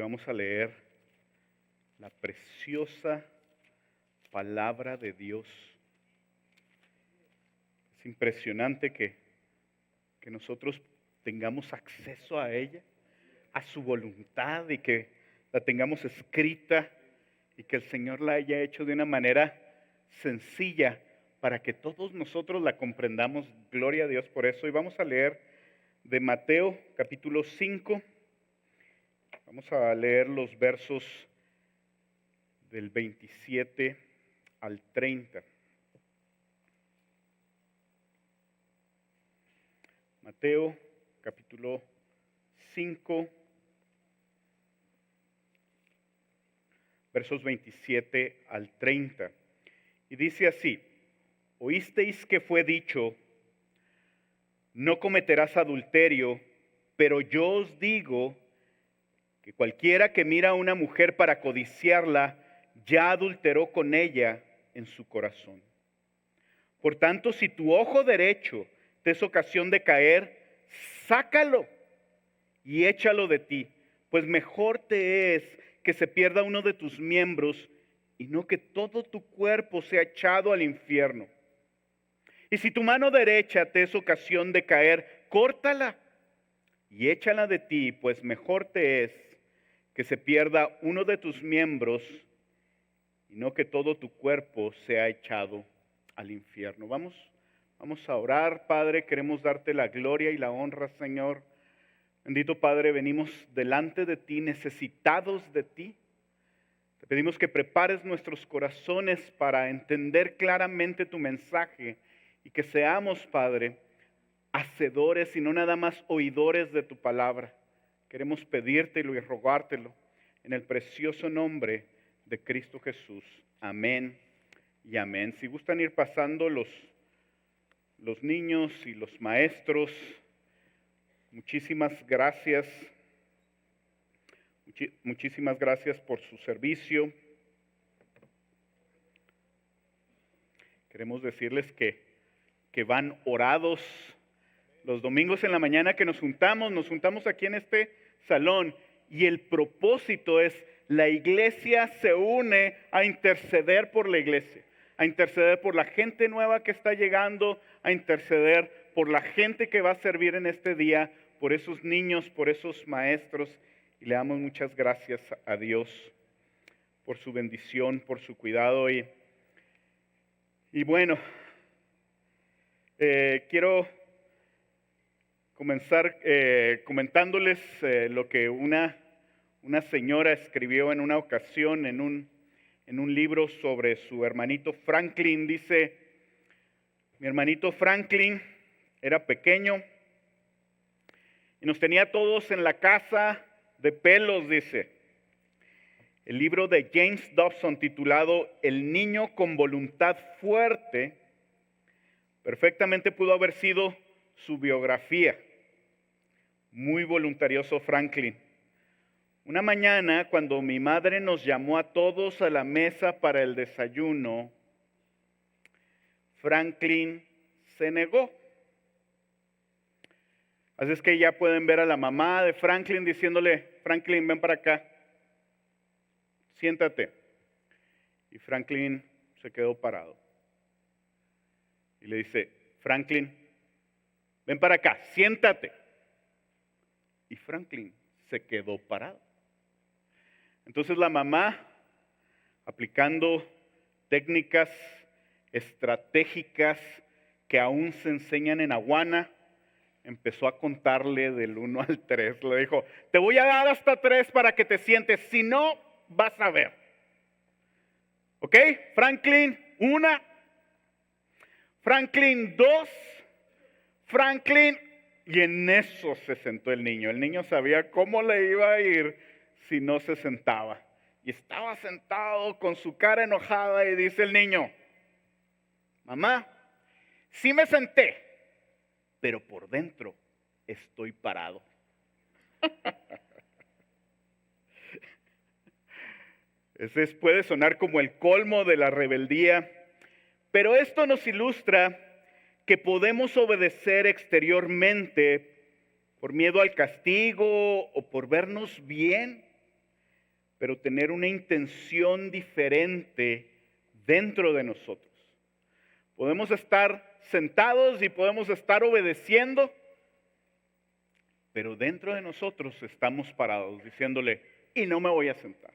vamos a leer la preciosa palabra de Dios. Es impresionante que nosotros tengamos acceso a ella, a su voluntad, y que la tengamos escrita y que el Señor la haya hecho de una manera sencilla para que todos nosotros la comprendamos. Gloria a Dios por eso. Y vamos a leer de Mateo capítulo 5. Vamos a leer los versos del 27 al 30. Mateo capítulo 5, versos 27 al 30. Y dice así: oísteis que fue dicho, no cometerás adulterio, pero yo os digo que cualquiera que mira a una mujer para codiciarla, ya adulteró con ella en su corazón. Por tanto, si tu ojo derecho te es ocasión de caer, sácalo y échalo de ti, pues mejor te es que se pierda uno de tus miembros y no que todo tu cuerpo sea echado al infierno. Y si tu mano derecha te es ocasión de caer, córtala y échala de ti, pues mejor te es que se pierda uno de tus miembros y no que todo tu cuerpo sea echado al infierno. Vamos a orar. Padre, queremos darte la gloria y la honra, Señor. Bendito Padre, venimos delante de ti, necesitados de ti. Te pedimos que prepares nuestros corazones para entender claramente tu mensaje y que seamos, Padre, hacedores y no nada más oidores de tu palabra. Queremos pedírtelo y rogártelo en el precioso nombre de Cristo Jesús. Amén y amén. Si gustan ir pasando los niños y los maestros, muchísimas gracias. Muchísimas gracias por su servicio. Queremos decirles que van orados. Los domingos en la mañana que nos juntamos aquí en este salón, y el propósito es: la iglesia se une a interceder por la iglesia, a interceder por la gente nueva que está llegando, a interceder por la gente que va a servir en este día, por esos niños, por esos maestros. Y le damos muchas gracias a Dios por su bendición, por su cuidado. Y bueno, quiero comenzar comentándoles lo que una señora escribió en una ocasión en un libro sobre su hermanito Franklin. Dice: mi hermanito Franklin era pequeño y nos tenía todos en la casa de pelos, dice. El libro de James Dobson, titulado El niño con voluntad fuerte, perfectamente pudo haber sido su biografía. Muy voluntarioso Franklin. Una mañana, cuando mi madre nos llamó a todos a la mesa para el desayuno, Franklin se negó. Así es que ya pueden ver a la mamá de Franklin diciéndole: Franklin, ven para acá, siéntate. Y Franklin se quedó parado. Y le dice: Franklin, ven para acá, siéntate. Y Franklin se quedó parado. Entonces la mamá, aplicando técnicas estratégicas que aún se enseñan en Aguana, empezó a contarle del 1 al 3. Le dijo: te voy a dar hasta 3 para que te sientes, si no, vas a ver. ¿Ok? Franklin, 1. Franklin, 2. Franklin. Y en eso se sentó el niño. El niño sabía cómo le iba a ir si no se sentaba. Y estaba sentado con su cara enojada y dice el niño: mamá, sí me senté, pero por dentro estoy parado. Ese puede sonar como el colmo de la rebeldía, pero esto nos ilustra que podemos obedecer exteriormente por miedo al castigo o por vernos bien, pero tener una intención diferente dentro de nosotros. Podemos estar sentados y podemos estar obedeciendo, pero dentro de nosotros estamos parados diciéndole, y no me voy a sentar.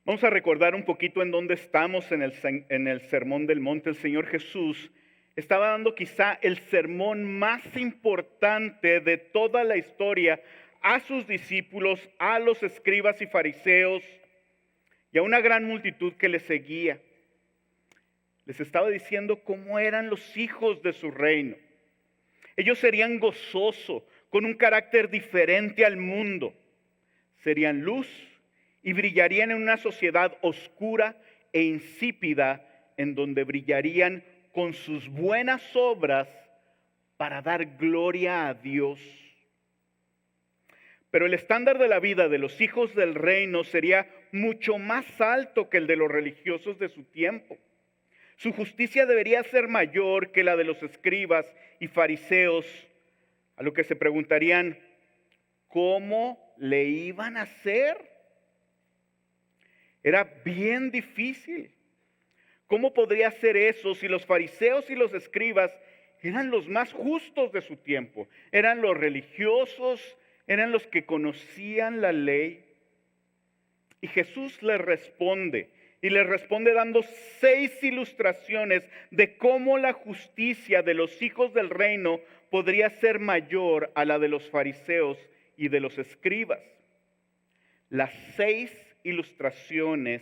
Vamos a recordar un poquito en dónde estamos en el Sermón del Monte. El Señor Jesús estaba dando quizá el sermón más importante de toda la historia a sus discípulos, a los escribas y fariseos y a una gran multitud que le seguía. Les estaba diciendo cómo eran los hijos de su reino. Ellos serían gozosos, con un carácter diferente al mundo. Serían luz y brillarían en una sociedad oscura e insípida, en donde brillarían con sus buenas obras para dar gloria a Dios. Pero el estándar de la vida de los hijos del reino sería mucho más alto que el de los religiosos de su tiempo. Su justicia debería ser mayor que la de los escribas y fariseos, a lo que se preguntarían, ¿cómo le iban a hacer? Era bien difícil. ¿Cómo podría ser eso si los fariseos y los escribas eran los más justos de su tiempo? Eran los religiosos, eran los que conocían la ley. Y Jesús les responde, y les responde dando 6 ilustraciones de cómo la justicia de los hijos del reino podría ser mayor a la de los fariseos y de los escribas. Las 6 ilustraciones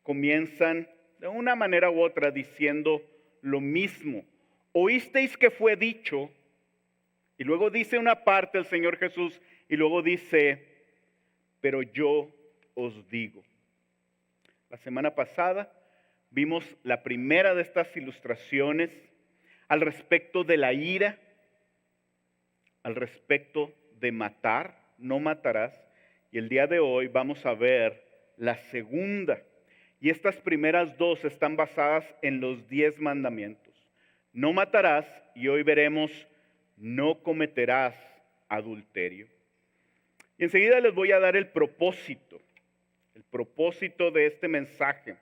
comienzan de una manera u otra diciendo lo mismo. Oísteis que fue dicho, y luego dice una parte el Señor Jesús, y luego dice, pero yo os digo. La semana pasada vimos la primera de estas ilustraciones al respecto de la ira, al respecto de matar, no matarás. Y el día de hoy vamos a ver la segunda. Y estas primeras 2 están basadas en los 10 mandamientos. No matarás, y hoy veremos, no cometerás adulterio. Y enseguida les voy a dar el propósito de este mensaje.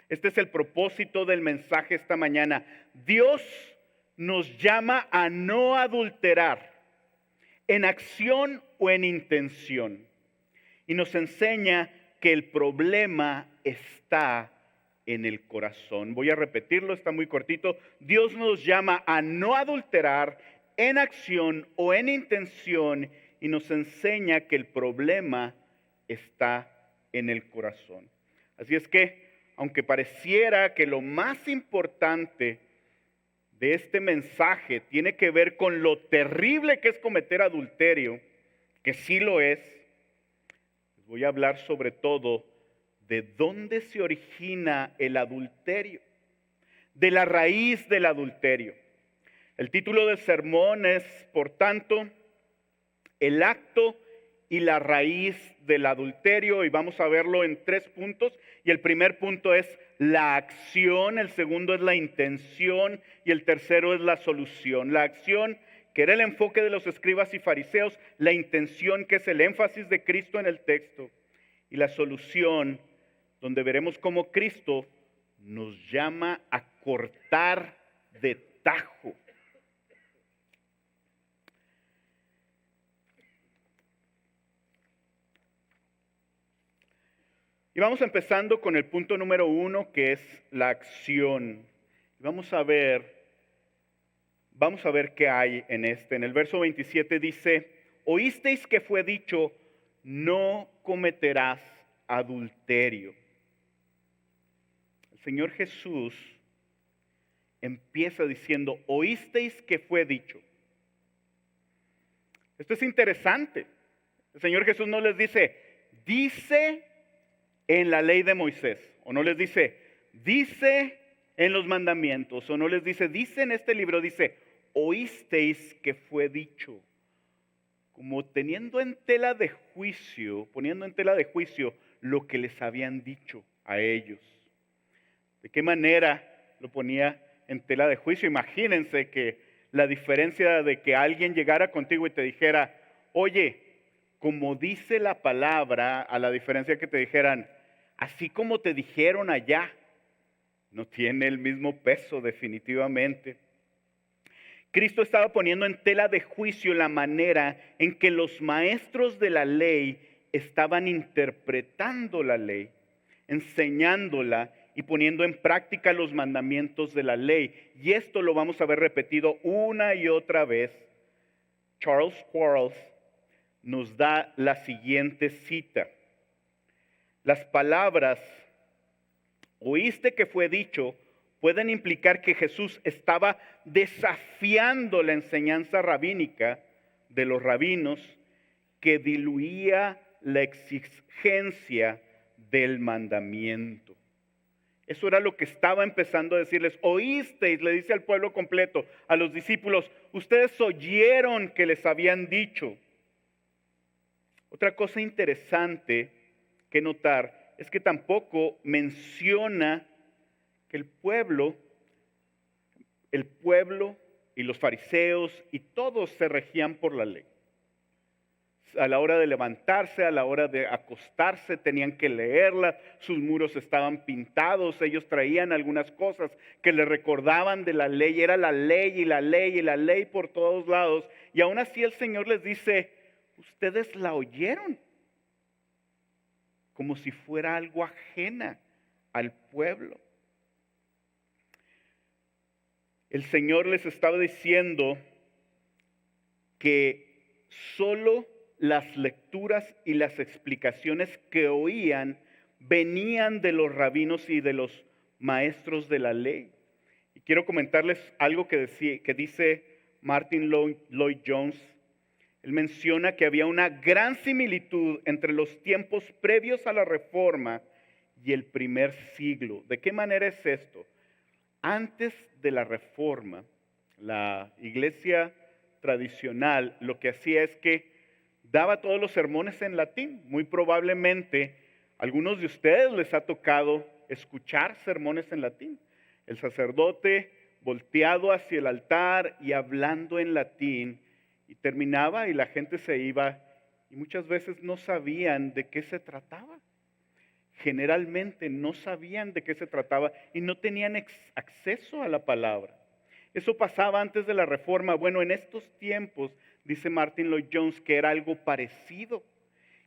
Este es el propósito del mensaje esta mañana. Dios nos llama a no adulterar en acción o en intención. Y nos enseña que el problema está en el corazón. Voy a repetirlo, está muy cortito. Dios nos llama a no adulterar en acción o en intención y nos enseña que el problema está en el corazón. Así es que, aunque pareciera que lo más importante de este mensaje tiene que ver con lo terrible que es cometer adulterio, que sí lo es, voy a hablar sobre todo de dónde se origina el adulterio, de la raíz del adulterio. El título del sermón es, por tanto, el acto y la raíz del adulterio, y vamos a verlo en 3 puntos. Y el primer punto es la acción, el segundo es la intención y el tercero es la solución. La acción, que era el enfoque de los escribas y fariseos, la intención, que es el énfasis de Cristo en el texto, y la solución, donde veremos cómo Cristo nos llama a cortar de tajo. Y vamos empezando con el punto número 1, que es la acción. Vamos a ver qué hay en este. En el verso 27 dice, oísteis que fue dicho, no cometerás adulterio. El Señor Jesús empieza diciendo, oísteis que fue dicho. Esto es interesante. El Señor Jesús no les dice, dice en la ley de Moisés, o no les dice, dice en los mandamientos, o no les dice, dice en este libro, dice, oísteis que fue dicho. Como poniendo en tela de juicio lo que les habían dicho a ellos. ¿De qué manera lo ponía en tela de juicio? Imagínense que la diferencia de que alguien llegara contigo y te dijera, oye, como dice la palabra, a la diferencia que te dijeran, así como te dijeron allá, no tiene el mismo peso definitivamente. Cristo estaba poniendo en tela de juicio la manera en que los maestros de la ley estaban interpretando la ley, enseñándola y poniendo en práctica los mandamientos de la ley. Y esto lo vamos a ver repetido una y otra vez. Charles Quarles nos da la siguiente cita. Las palabras, oíste que fue dicho, pueden implicar que Jesús estaba desafiando la enseñanza rabínica de los rabinos que diluía la exigencia del mandamiento. Eso era lo que estaba empezando a decirles. Oísteis, le dice al pueblo completo, a los discípulos, ustedes oyeron que les habían dicho. Otra cosa interesante que notar es que tampoco menciona que el pueblo y los fariseos y todos se regían por la ley. A la hora de levantarse, a la hora de acostarse, tenían que leerla, sus muros estaban pintados, ellos traían algunas cosas que les recordaban de la ley, era la ley y la ley y la ley por todos lados, y aún así el Señor les dice, ustedes la oyeron, como si fuera algo ajena al pueblo. El Señor les estaba diciendo que solo las lecturas y las explicaciones que oían venían de los rabinos y de los maestros de la ley. Y quiero comentarles algo que dice Martin Lloyd Jones. Él menciona que había una gran similitud entre los tiempos previos a la Reforma y el primer siglo. ¿De qué manera es esto? Antes de la Reforma, la iglesia tradicional lo que hacía es que daba todos los sermones en latín. Muy probablemente a algunos de ustedes les ha tocado escuchar sermones en latín. El sacerdote volteado hacia el altar y hablando en latín, y terminaba y la gente se iba y muchas veces no sabían de qué se trataba. Generalmente no sabían de qué se trataba y no tenían acceso a la palabra. Eso pasaba antes de la Reforma. Bueno, en estos tiempos, dice Martin Lloyd Jones, que era algo parecido.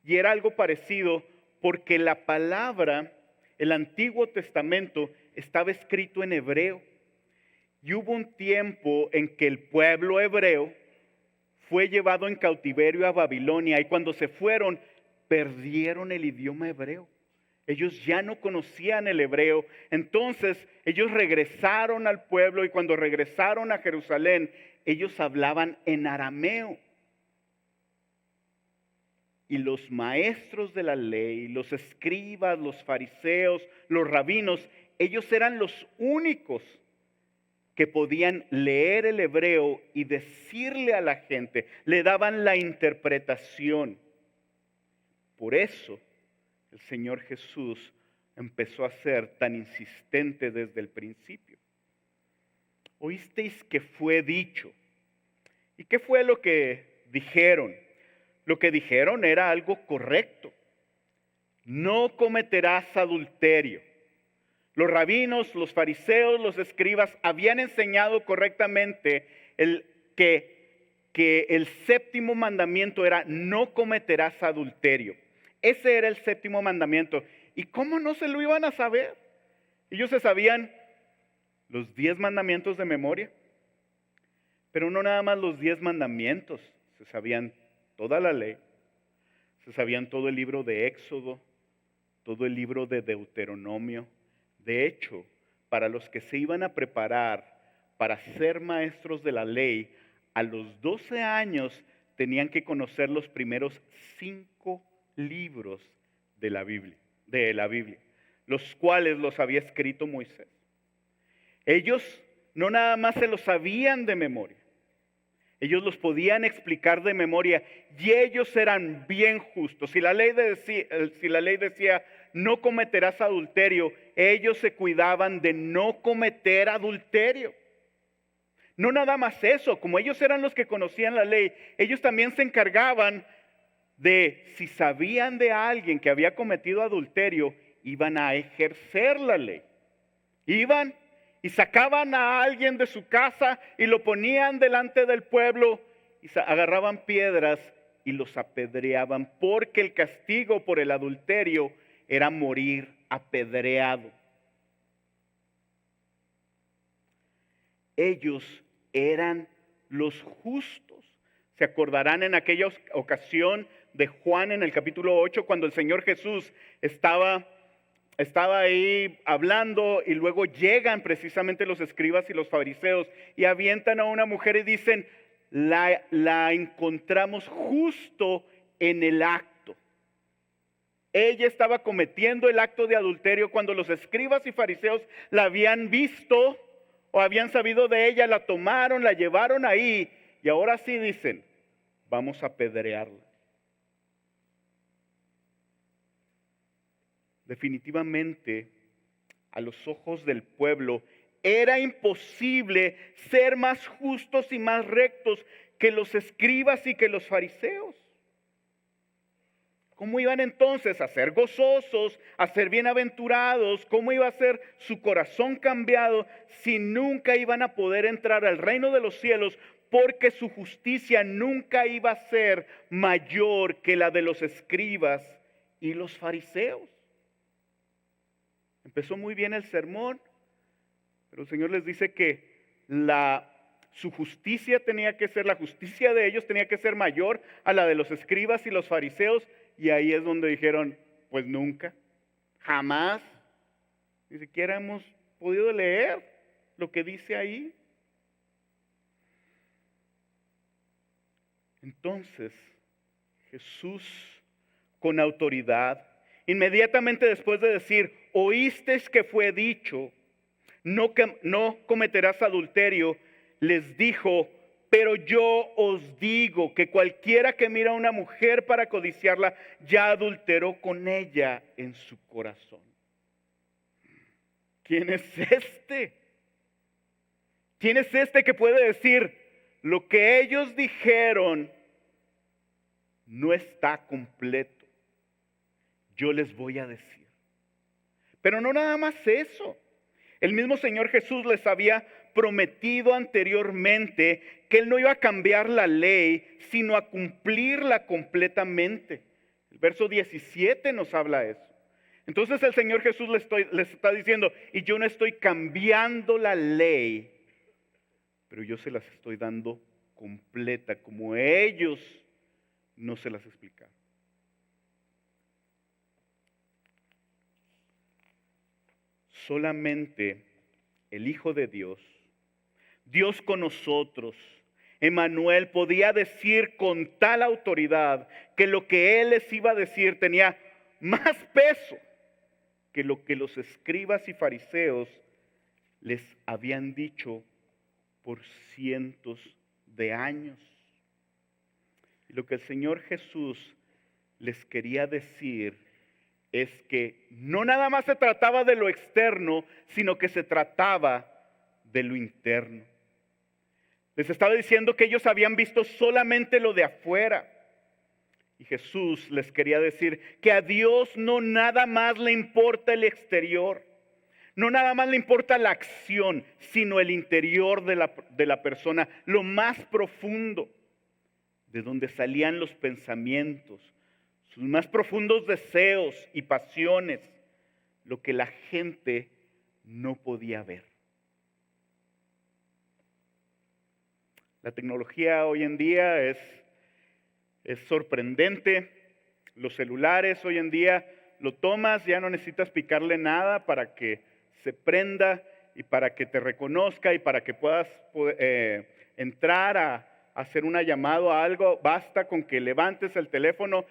Y era algo parecido porque la palabra, el Antiguo Testamento, estaba escrito en hebreo. Y hubo un tiempo en que el pueblo hebreo fue llevado en cautiverio a Babilonia y cuando se fueron, perdieron el idioma hebreo. Ellos ya no conocían el hebreo. Entonces ellos regresaron al pueblo y cuando regresaron a Jerusalén, ellos hablaban en arameo. Y los maestros de la ley, los escribas, los fariseos, los rabinos, ellos eran los únicos que podían leer el hebreo y decirle a la gente, le daban la interpretación. Por eso el Señor Jesús empezó a ser tan insistente desde el principio. Oísteis que fue dicho. ¿Y qué fue lo que dijeron? Lo que dijeron era algo correcto. No cometerás adulterio. Los rabinos, los fariseos, los escribas habían enseñado correctamente que el séptimo mandamiento era no cometerás adulterio. Ese era el séptimo mandamiento. ¿Y cómo no se lo iban a saber? Ellos se sabían los 10 mandamientos de memoria. Pero no nada más los 10 mandamientos. Se sabían toda la ley. Se sabían todo el libro de Éxodo, todo el libro de Deuteronomio. De hecho, para los que se iban a preparar para ser maestros de la ley, a los 12 años tenían que conocer los primeros 5 libros de la Biblia, los cuales los había escrito Moisés. Ellos no nada más se los sabían de memoria, ellos los podían explicar de memoria y ellos eran bien justos. Si la ley decía no cometerás adulterio, ellos se cuidaban de no cometer adulterio. No nada más eso, como ellos eran los que conocían la ley, ellos también se encargaban de si sabían de alguien que había cometido adulterio, iban a ejercer la ley. Iban y sacaban a alguien de su casa y lo ponían delante del pueblo y agarraban piedras y los apedreaban, porque el castigo por el adulterio era morir apedreado. Ellos eran los justos. Se acordarán en aquella ocasión de Juan en el capítulo 8, cuando el Señor Jesús estaba ahí hablando y luego llegan precisamente los escribas y los fariseos y avientan a una mujer y dicen, la encontramos justo en el acto. Ella estaba cometiendo el acto de adulterio cuando los escribas y fariseos la habían visto o habían sabido de ella, la tomaron, la llevaron ahí y ahora sí dicen, vamos a apedrearla. Definitivamente, a los ojos del pueblo, era imposible ser más justos y más rectos que los escribas y que los fariseos. ¿Cómo iban entonces a ser gozosos, a ser bienaventurados? ¿Cómo iba a ser su corazón cambiado si nunca iban a poder entrar al reino de los cielos? Porque su justicia nunca iba a ser mayor que la de los escribas y los fariseos. Empezó muy bien el sermón, pero el Señor les dice que su justicia tenía que ser, la justicia de ellos tenía que ser mayor a la de los escribas y los fariseos. Y ahí es donde dijeron, pues nunca, jamás, ni siquiera hemos podido leer lo que dice ahí. Entonces, Jesús, con autoridad, inmediatamente después de decir, oísteis que fue dicho, no cometerás adulterio, les dijo, pero yo os digo que cualquiera que mira a una mujer para codiciarla, ya adulteró con ella en su corazón. ¿Quién es este? ¿Quién es este que puede decir, lo que ellos dijeron no está completo? Yo les voy a decir. Pero no nada más eso. El mismo Señor Jesús les había prometido anteriormente que Él no iba a cambiar la ley, sino a cumplirla completamente. El verso 17 nos habla eso. Entonces el Señor Jesús les está diciendo, y yo no estoy cambiando la ley, pero yo se las estoy dando completa, como ellos no se las explicaron. Solamente el Hijo de Dios, Dios con nosotros, Emmanuel, podía decir con tal autoridad que lo que Él les iba a decir tenía más peso que lo que los escribas y fariseos les habían dicho por cientos de años. Y lo que el Señor Jesús les quería decir es que no nada más se trataba de lo externo, sino que se trataba de lo interno. Les estaba diciendo que ellos habían visto solamente lo de afuera. Y Jesús les quería decir que a Dios no nada más le importa el exterior. No nada más le importa la acción, sino el interior de la persona, lo más profundo, de donde salían los pensamientos, sus más profundos deseos y pasiones, lo que la gente no podía ver. La tecnología hoy en día es sorprendente. Los celulares hoy en día lo tomas, ya no necesitas picarle nada para que se prenda y para que te reconozca y para que puedas entrar a hacer una llamada a algo. Basta con que levantes el teléfono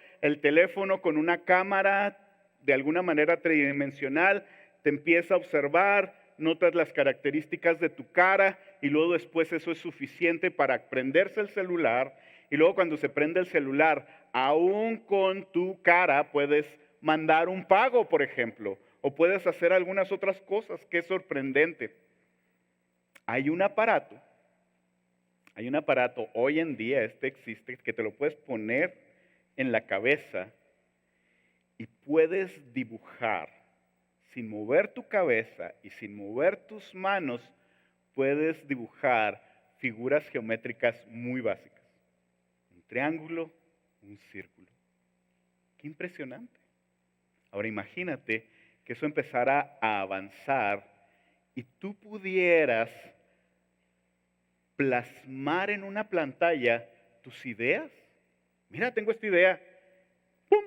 con una cámara de alguna manera tridimensional, te empieza a observar, notas las características de tu cara y luego después eso es suficiente para prenderse el celular. Y luego cuando se prende el celular, aún con tu cara puedes mandar un pago, por ejemplo, o puedes hacer algunas otras cosas. Qué sorprendente. Hay un aparato hoy en día, existe, que te lo puedes poner en la cabeza y puedes dibujar sin mover tu cabeza y sin mover tus manos, puedes dibujar figuras geométricas muy básicas. Un triángulo, un círculo. Qué impresionante. Ahora imagínate que eso empezara a avanzar y tú pudieras plasmar en una pantalla tus ideas. Mira, tengo esta idea. ¡Pum!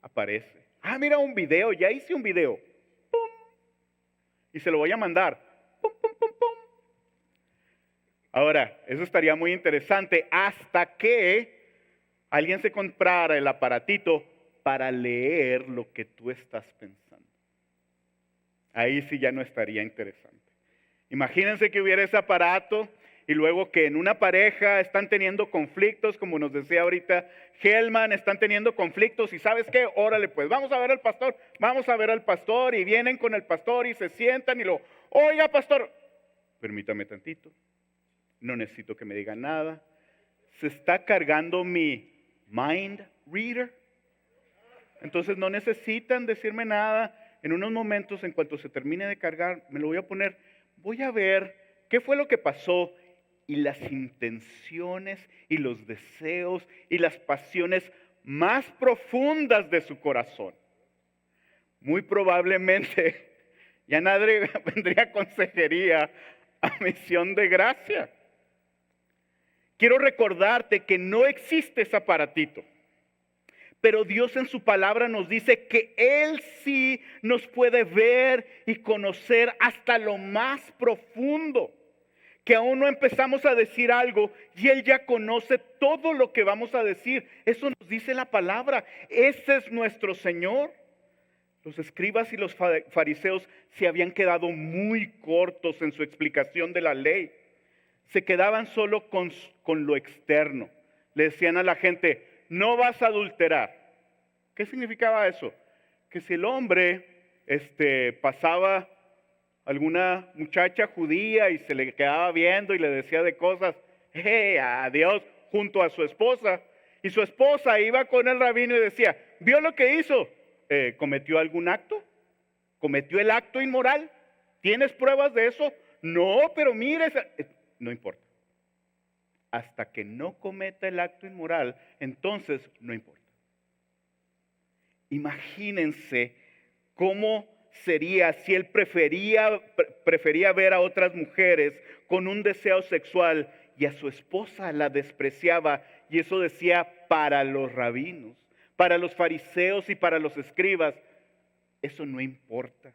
Aparece. Ah, mira un video, ya hice un video. ¡Pum! Y se lo voy a mandar. ¡Pum, pum, pum, pum! Ahora, eso estaría muy interesante hasta que alguien se comprara el aparatito para leer lo que tú estás pensando. Ahí sí ya no estaría interesante. Imagínense que hubiera ese aparato y luego que en una pareja están teniendo conflictos, como nos decía ahorita Helman, están teniendo conflictos y ¿sabes qué? Órale pues, vamos a ver al pastor y vienen con el pastor y se sientan y lo, oiga pastor, permítame tantito, no necesito que me digan nada, se está cargando mi mind reader, entonces no necesitan decirme nada, en unos momentos en cuanto se termine de cargar me lo voy a poner, voy a ver qué fue lo que pasó y las intenciones y los deseos y las pasiones más profundas de su corazón. Muy probablemente ya nadie vendría consejería a Misión de Gracia. Quiero recordarte que no existe ese aparatito, pero Dios en su palabra nos dice que Él sí nos puede ver y conocer hasta lo más profundo. Que aún no empezamos a decir algo y Él ya conoce todo lo que vamos a decir. Eso nos dice la palabra. Ese es nuestro Señor. Los escribas y los fariseos se habían quedado muy cortos en su explicación de la ley. Se quedaban solo con lo externo. Le decían a la gente, no vas a adulterar. ¿Qué significaba eso? Que si el hombre pasaba alguna muchacha judía y se le quedaba viendo y le decía de cosas, adiós, junto a su esposa, y su esposa iba con el rabino y decía, ¿vio lo que hizo? ¿Cometió algún acto? ¿Cometió el acto inmoral? ¿Tienes pruebas de eso? No, pero mire, no importa. Hasta que no cometa el acto inmoral, entonces no importa. Imagínense cómo sería si él prefería ver a otras mujeres con un deseo sexual y a su esposa la despreciaba, y eso decía para los rabinos, para los fariseos y para los escribas, eso no importa.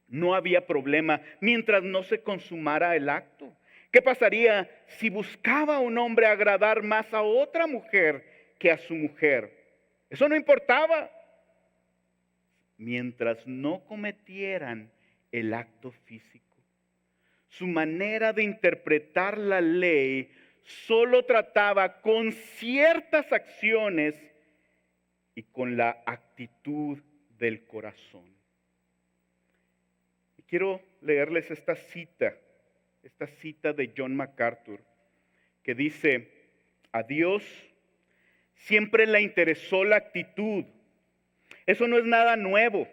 No había problema mientras no se consumara el acto. ¿Qué pasaría si buscaba un hombre agradar más a otra mujer que a su mujer? Eso no importaba. Mientras no cometieran el acto físico. Su manera de interpretar la ley solo trataba con ciertas acciones y con la actitud del corazón. Y quiero leerles esta cita de John MacArthur, que dice, a Dios siempre le interesó la actitud. Eso no es nada nuevo,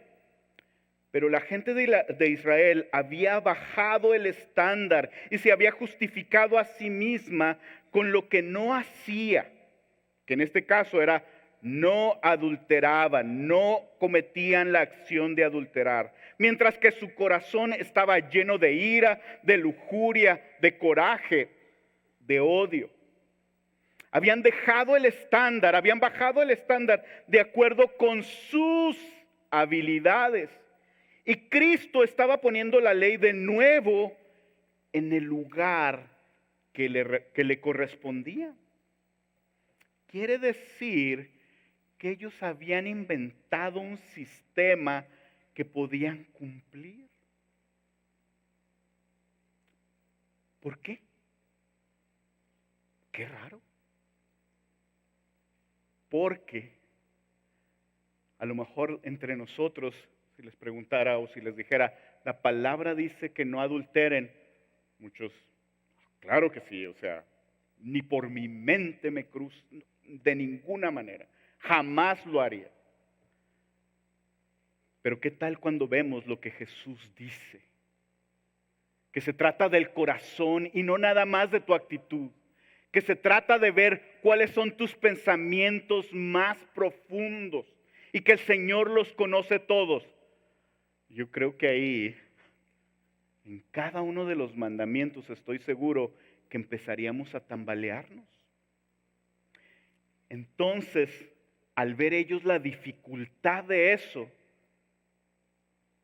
pero la gente de Israel había bajado el estándar y se había justificado a sí misma con lo que no hacía, que en este caso era no adulteraban, no cometían la acción de adulterar, mientras que su corazón estaba lleno de ira, de lujuria, de coraje, de odio. Habían bajado el estándar de acuerdo con sus habilidades. Y Cristo estaba poniendo la ley de nuevo en el lugar que le correspondía. Quiere decir que ellos habían inventado un sistema que podían cumplir. ¿Por qué? Qué raro. Porque a lo mejor entre nosotros, si les preguntara o si les dijera, la palabra dice que no adulteren, muchos, claro que sí, o sea, ni por mi mente me cruza, de ninguna manera. Jamás lo haría. Pero ¿qué tal cuando vemos lo que Jesús dice? Que se trata del corazón y no nada más de tu actitud. Que se trata de ver cuáles son tus pensamientos más profundos y que el Señor los conoce todos. Yo creo que ahí, en cada uno de los mandamientos, estoy seguro que empezaríamos a tambalearnos. Entonces, al ver ellos la dificultad de eso,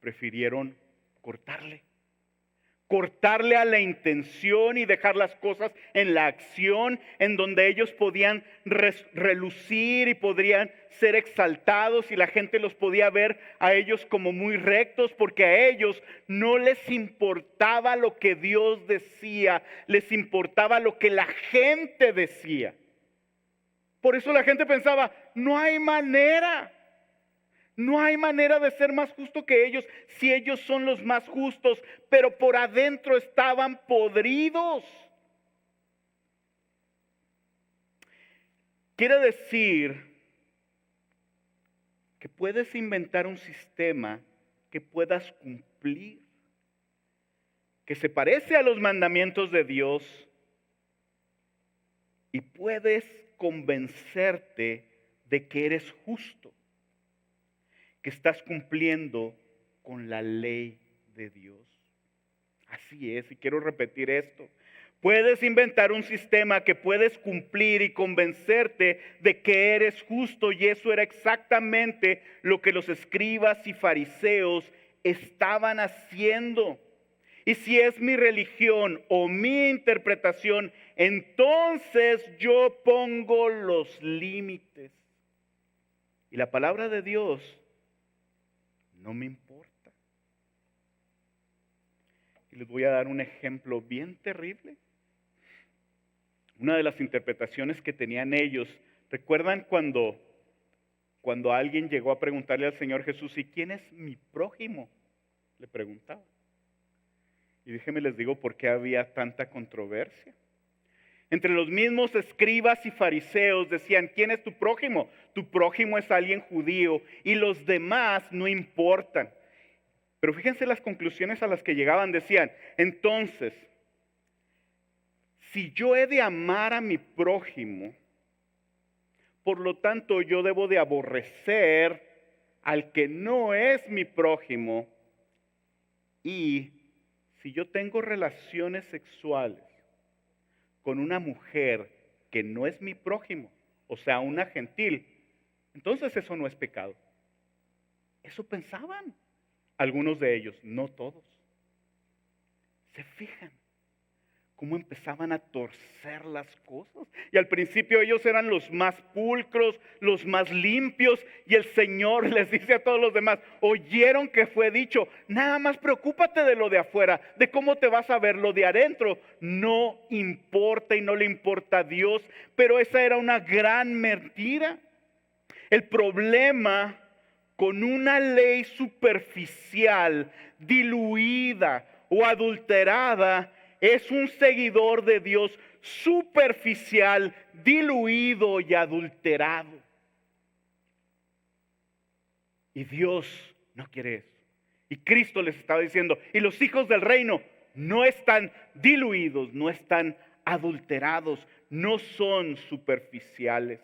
prefirieron cortarle a la intención y dejar las cosas en la acción, en donde ellos podían relucir y podrían ser exaltados y la gente los podía ver a ellos como muy rectos, porque a ellos no les importaba lo que Dios decía, les importaba lo que la gente decía. Por eso la gente pensaba, no hay manera de ser más justo que ellos si ellos son los más justos, pero por adentro estaban podridos. Quiere decir que puedes inventar un sistema que puedas cumplir, que se parece a los mandamientos de Dios y puedes convencerte de que eres justo, que estás cumpliendo con la ley de Dios. Así es, y quiero repetir esto. Puedes inventar un sistema que puedes cumplir y convencerte de que eres justo, y eso era exactamente lo que los escribas y fariseos estaban haciendo. Y si es mi religión o mi interpretación, entonces yo pongo los límites. Y la palabra de Dios no me importa. Y les voy a dar un ejemplo bien terrible. Una de las interpretaciones que tenían ellos, ¿recuerdan cuando alguien llegó a preguntarle al Señor Jesús, ¿y quién es mi prójimo? Le preguntaba. Y déjenme les digo por qué había tanta controversia. Entre los mismos escribas y fariseos decían, ¿quién es tu prójimo? Tu prójimo es alguien judío y los demás no importan. Pero fíjense las conclusiones a las que llegaban. Decían, entonces, si yo he de amar a mi prójimo, por lo tanto yo debo de aborrecer al que no es mi prójimo. Y si yo tengo relaciones sexuales con una mujer que no es mi prójimo, o sea, una gentil, entonces eso no es pecado. Eso pensaban algunos de ellos, no todos. ¿Se fijan cómo empezaban a torcer las cosas? Y al principio ellos eran los más pulcros, los más limpios, y el Señor les dice a todos los demás, oyeron que fue dicho, nada más preocúpate de lo de afuera, de cómo te vas a ver, lo de adentro no importa y no le importa a Dios. Pero esa era una gran mentira. El problema con una ley superficial, diluida o adulterada, es un seguidor de Dios superficial, diluido y adulterado. Y Dios no quiere eso. Y Cristo les estaba diciendo, y los hijos del reino no están diluidos, no están adulterados, no son superficiales.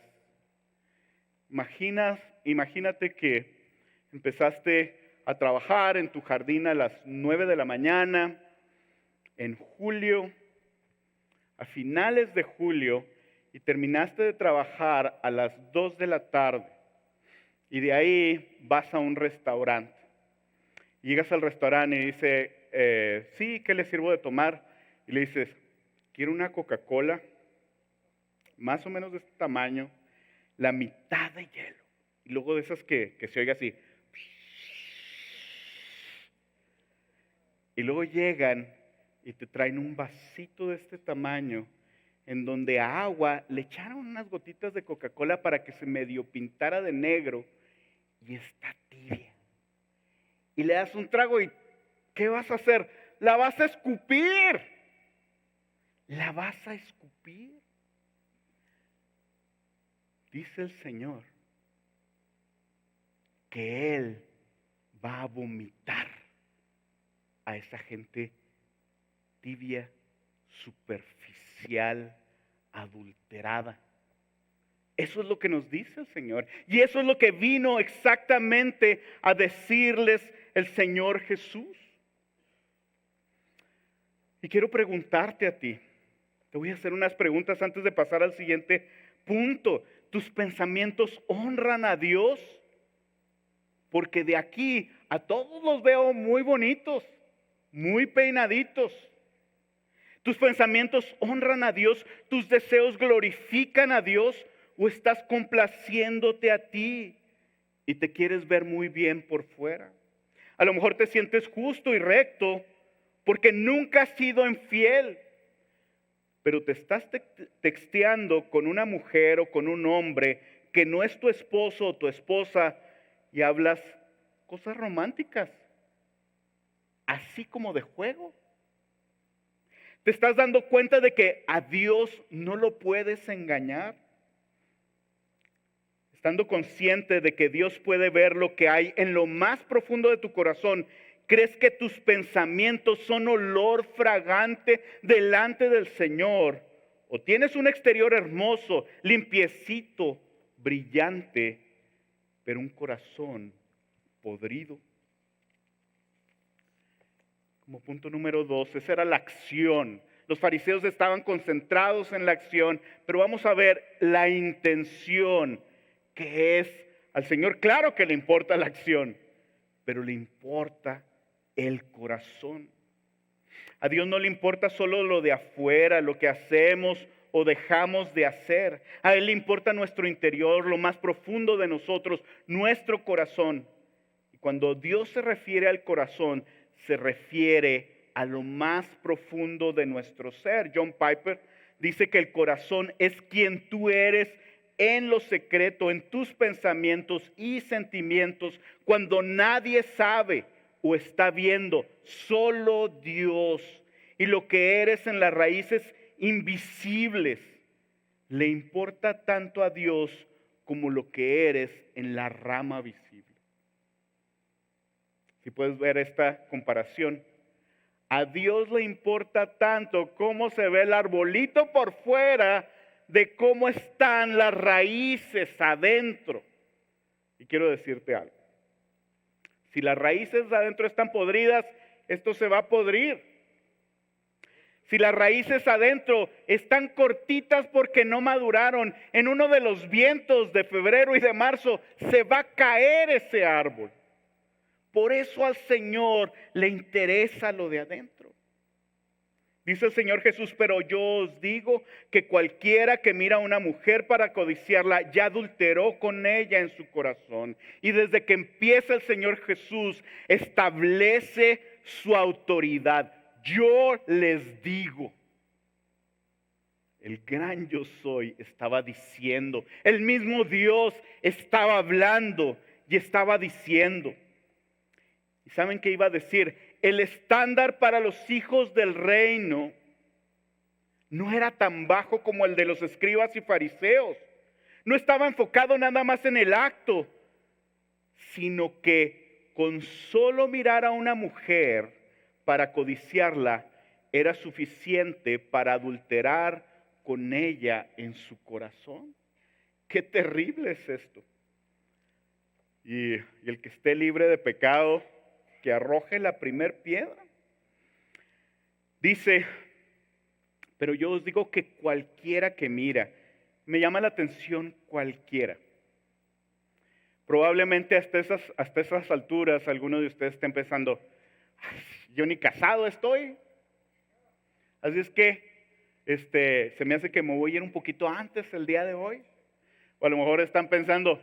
Imagínate que empezaste a trabajar en tu jardín a las 9 de la mañana, en julio, a finales de julio, y terminaste de trabajar a las 2 de la tarde. Y de ahí vas a un restaurante. Llegas al restaurante y dice, sí, ¿qué le sirvo de tomar? Y le dices, quiero una Coca-Cola, más o menos de este tamaño, la mitad de hielo. Y luego de esas que se oiga así. Y luego llegan y te traen un vasito de este tamaño, en donde a agua le echaron unas gotitas de Coca-Cola para que se medio pintara de negro, y está tibia. Y le das un trago y ¿qué vas a hacer? La vas a escupir. La vas a escupir. Dice el Señor que Él va a vomitar a esa gente tibia, superficial, adulterada. Eso es lo que nos dice el Señor. Y eso es lo que vino exactamente a decirles el Señor Jesús. Y quiero preguntarte a ti. Te voy a hacer unas preguntas antes de pasar al siguiente punto. ¿Tus pensamientos honran a Dios? Porque de aquí a todos los veo muy bonitos, muy peinaditos. ¿Tus pensamientos honran a Dios? ¿Tus deseos glorifican a Dios? ¿O estás complaciéndote a ti y te quieres ver muy bien por fuera? A lo mejor te sientes justo y recto porque nunca has sido infiel, pero te estás texteando con una mujer o con un hombre que no es tu esposo o tu esposa y hablas cosas románticas, así como de juego. ¿Te estás dando cuenta de que a Dios no lo puedes engañar? Estando consciente de que Dios puede ver lo que hay en lo más profundo de tu corazón, ¿crees que tus pensamientos son olor fragante delante del Señor? ¿O tienes un exterior hermoso, limpiecito, brillante, pero un corazón podrido? Como punto número 2, esa era la acción. Los fariseos estaban concentrados en la acción, pero vamos a ver la intención. Que es al Señor, claro que le importa la acción, pero le importa el corazón. A Dios no le importa solo lo de afuera, lo que hacemos o dejamos de hacer. A Él le importa nuestro interior, lo más profundo de nosotros, nuestro corazón. Y cuando Dios se refiere al corazón, se refiere a lo más profundo de nuestro ser. John Piper dice que el corazón es quien tú eres en lo secreto, en tus pensamientos y sentimientos, cuando nadie sabe o está viendo, solo Dios. Y lo que eres en las raíces invisibles, le importa tanto a Dios como lo que eres en la rama visible. Si puedes ver esta comparación, a Dios le importa tanto cómo se ve el arbolito por fuera, de cómo están las raíces adentro. Y quiero decirte algo. Si las raíces adentro están podridas, esto se va a podrir. Si las raíces adentro están cortitas porque no maduraron, en uno de los vientos de febrero y de marzo se va a caer ese árbol. Por eso al Señor le interesa lo de adentro. Dice el Señor Jesús, pero yo os digo que cualquiera que mira a una mujer para codiciarla, ya adulteró con ella en su corazón. Y desde que empieza el Señor Jesús, establece su autoridad. Yo les digo, el gran yo soy estaba diciendo, el mismo Dios estaba hablando y estaba diciendo. ¿Y saben qué iba a decir? El estándar para los hijos del reino no era tan bajo como el de los escribas y fariseos. No estaba enfocado nada más en el acto, sino que con solo mirar a una mujer para codiciarla era suficiente para adulterar con ella en su corazón. Qué terrible es esto. Y el que esté libre de pecado, que arroje la primer piedra. Dice, pero yo os digo que cualquiera que mira, me llama la atención cualquiera. Probablemente hasta esas alturas algunos de ustedes estén pensando, yo ni casado estoy. Así es que se me hace que me voy a ir un poquito antes el día de hoy. O a lo mejor están pensando,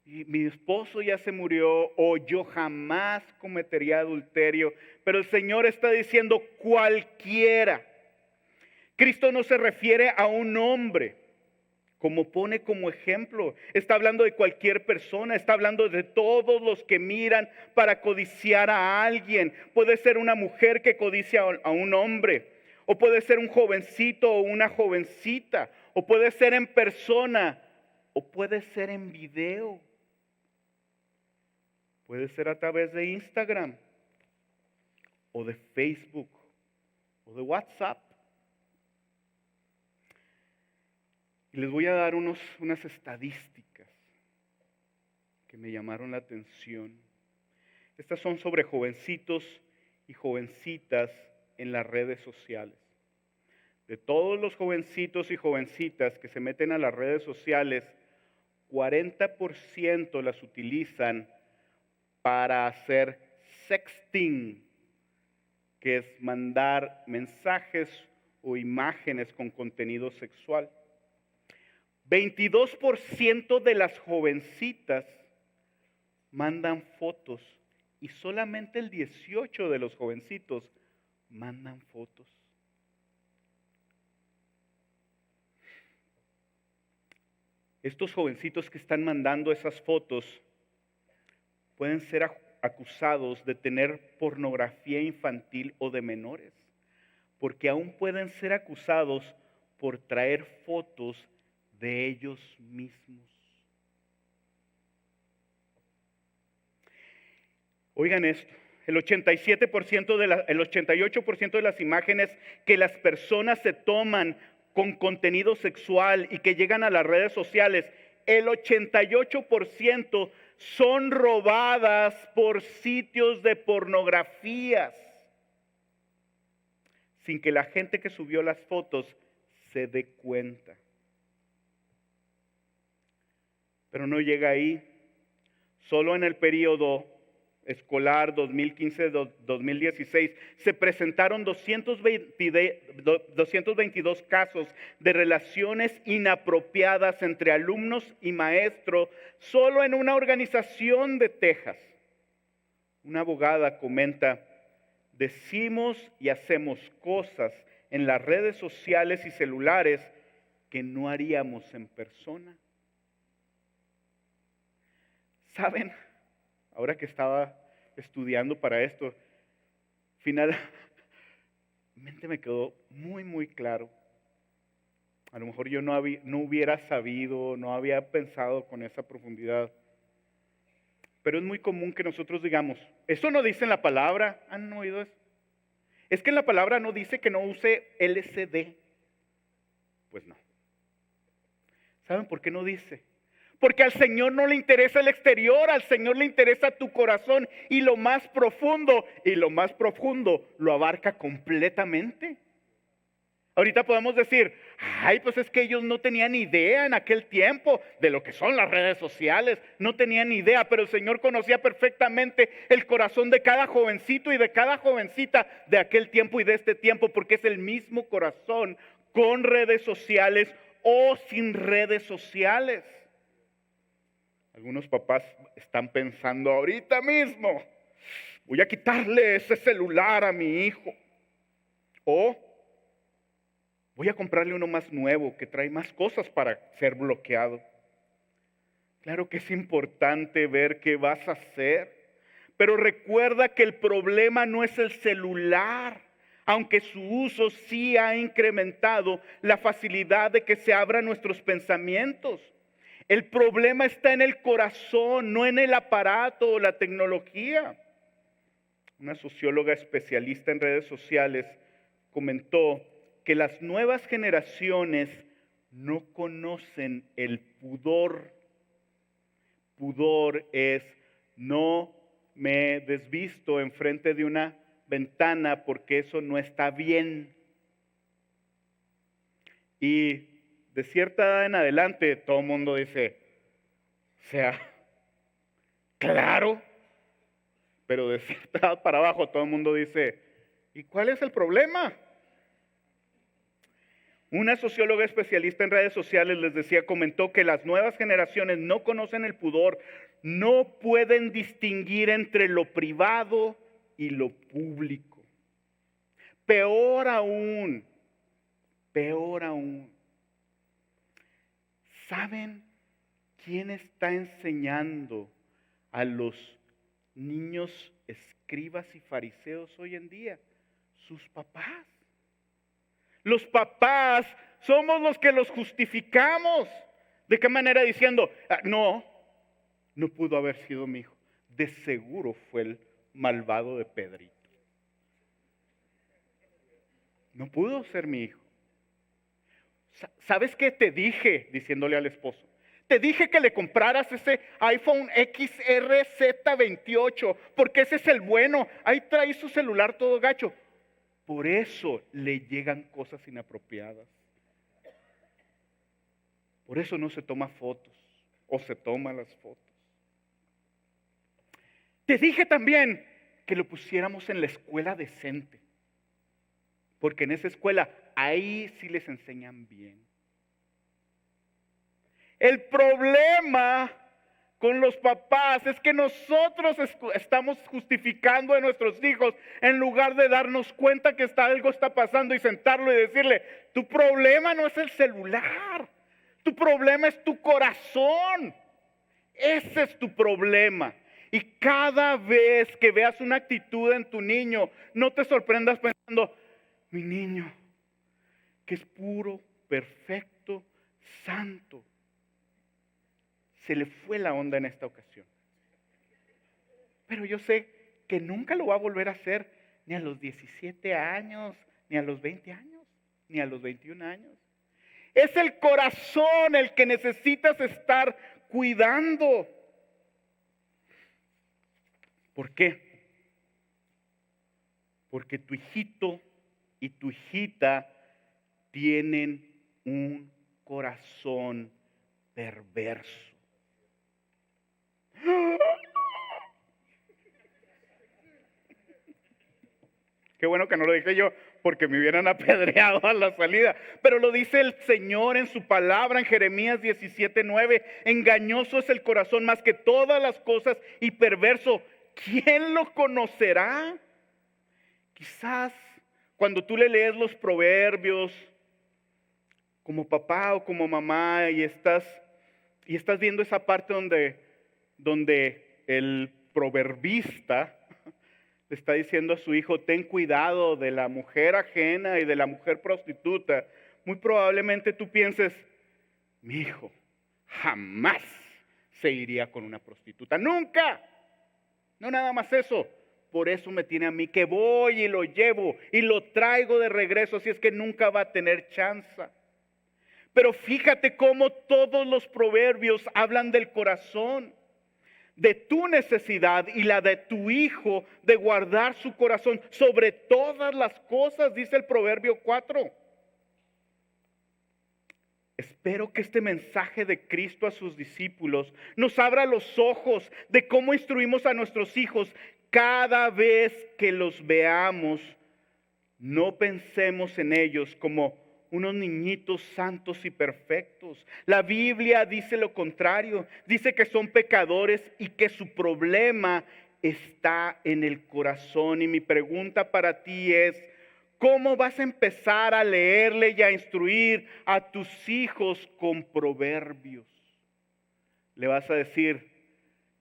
y mi esposo ya se murió, o yo jamás cometería adulterio. Pero el Señor está diciendo cualquiera. Cristo no se refiere a un hombre, como pone como ejemplo. Está hablando de cualquier persona, está hablando de todos los que miran para codiciar a alguien. Puede ser una mujer que codicia a un hombre, o puede ser un jovencito o una jovencita, o puede ser en persona, o puede ser en video. Puede ser a través de Instagram, o de Facebook, o de WhatsApp. Y les voy a dar unas estadísticas que me llamaron la atención. Estas son sobre jovencitos y jovencitas en las redes sociales. De todos los jovencitos y jovencitas que se meten a las redes sociales, 40% las utilizan para hacer sexting, que es mandar mensajes o imágenes con contenido sexual. 22% de las jovencitas mandan fotos y solamente el 18% de los jovencitos mandan fotos. Estos jovencitos que están mandando esas fotos pueden ser acusados de tener pornografía infantil o de menores, porque aún pueden ser acusados por traer fotos de ellos mismos. Oigan esto, el 88% de las imágenes que las personas se toman con contenido sexual y que llegan a las redes sociales, el 88% son robadas por sitios de pornografías, sin que la gente que subió las fotos se dé cuenta. Pero no llega ahí. Solo en el periodo escolar 2015-2016 se presentaron 222 casos de relaciones inapropiadas entre alumnos y maestros solo en una organización de Texas. Una abogada comenta: decimos y hacemos cosas en las redes sociales y celulares que no haríamos en persona. ¿Saben? Ahora que estaba estudiando para esto, finalmente me quedó muy claro. A lo mejor yo no hubiera sabido, no había pensado con esa profundidad. Pero es muy común que nosotros digamos: ¿eso no dice en la palabra? ¿Han oído eso? Es que en la palabra no dice que no use LSD. Pues no. ¿Saben por qué no dice? Porque al Señor no le interesa el exterior, al Señor le interesa tu corazón y lo más profundo lo abarca completamente. Ahorita podemos decir: ay, pues es que ellos no tenían idea en aquel tiempo de lo que son las redes sociales, no tenían idea, pero el Señor conocía perfectamente el corazón de cada jovencito y de cada jovencita de aquel tiempo y de este tiempo, porque es el mismo corazón con redes sociales o sin redes sociales. Algunos papás están pensando ahorita mismo: voy a quitarle ese celular a mi hijo. O voy a comprarle uno más nuevo que trae más cosas para ser bloqueado. Claro que es importante ver qué vas a hacer, pero recuerda que el problema no es el celular, aunque su uso sí ha incrementado la facilidad de que se abran nuestros pensamientos. El problema está en el corazón, no en el aparato o la tecnología. Una socióloga especialista en redes sociales comentó que las nuevas generaciones no conocen el pudor. Pudor es: no me desvisto enfrente de una ventana porque eso no está bien. Y de cierta edad en adelante, todo el mundo dice: o sea, claro. Pero de cierta edad para abajo, todo el mundo dice: ¿y cuál es el problema? Una socióloga especialista en redes sociales comentó que las nuevas generaciones no conocen el pudor, no pueden distinguir entre lo privado y lo público. Peor aún. ¿Saben quién está enseñando a los niños escribas y fariseos hoy en día? Sus papás. Los papás somos los que los justificamos. ¿De qué manera? Diciendo: no pudo haber sido mi hijo. de seguro fue el malvado de Pedrito. No pudo ser mi hijo. ¿Sabes qué te dije? Diciéndole al esposo. Te dije que le compraras ese iPhone XRZ28, porque ese es el bueno. Ahí trae su celular todo gacho. Por eso le llegan cosas inapropiadas. Por eso no se toma fotos o se toma las fotos. Te dije también que lo pusiéramos en la escuela decente, porque en esa escuela ahí sí les enseñan bien. El problema con los papás es que nosotros estamos justificando a nuestros hijos en lugar de darnos cuenta que algo está pasando y sentarlo y decirle, tu problema no es el celular, tu problema es tu corazón. Ese es tu problema. Y cada vez que veas una actitud en tu niño, no te sorprendas pensando, mi niño, que es puro, perfecto, santo. Se le fue la onda en esta ocasión. Pero yo sé que nunca lo va a volver a hacer ni a los 17 años, ni a los 20 años, ni a los 21 años. Es el corazón el que necesitas estar cuidando. ¿Por qué? Porque tu hijito y tu hijita tienen un corazón perverso. Qué bueno que no lo dije yo, porque me hubieran apedreado a la salida. Pero lo dice el Señor en su palabra en Jeremías 17:9. Engañoso es el corazón más que todas las cosas y perverso. ¿Quién lo conocerá? Quizás cuando tú le lees los proverbios como papá o como mamá y estás viendo esa parte donde el proverbista le está diciendo a su hijo, ten cuidado de la mujer ajena y de la mujer prostituta. Muy probablemente tú pienses, mi hijo jamás se iría con una prostituta. ¡Nunca! No nada más eso. Por eso me tiene a mí que voy y lo llevo y lo traigo de regreso, así es que nunca va a tener chance. Pero fíjate cómo todos los proverbios hablan del corazón, de tu necesidad y la de tu hijo de guardar su corazón sobre todas las cosas, dice el Proverbio 4. Espero que este mensaje de Cristo a sus discípulos nos abra los ojos de cómo instruimos a nuestros hijos cada vez que los veamos. No pensemos en ellos como unos niñitos santos y perfectos. La Biblia dice lo contrario. Dice que son pecadores y que su problema está en el corazón. Y mi pregunta para ti es, ¿cómo vas a empezar a leerle y a instruir a tus hijos con proverbios? Le vas a decir,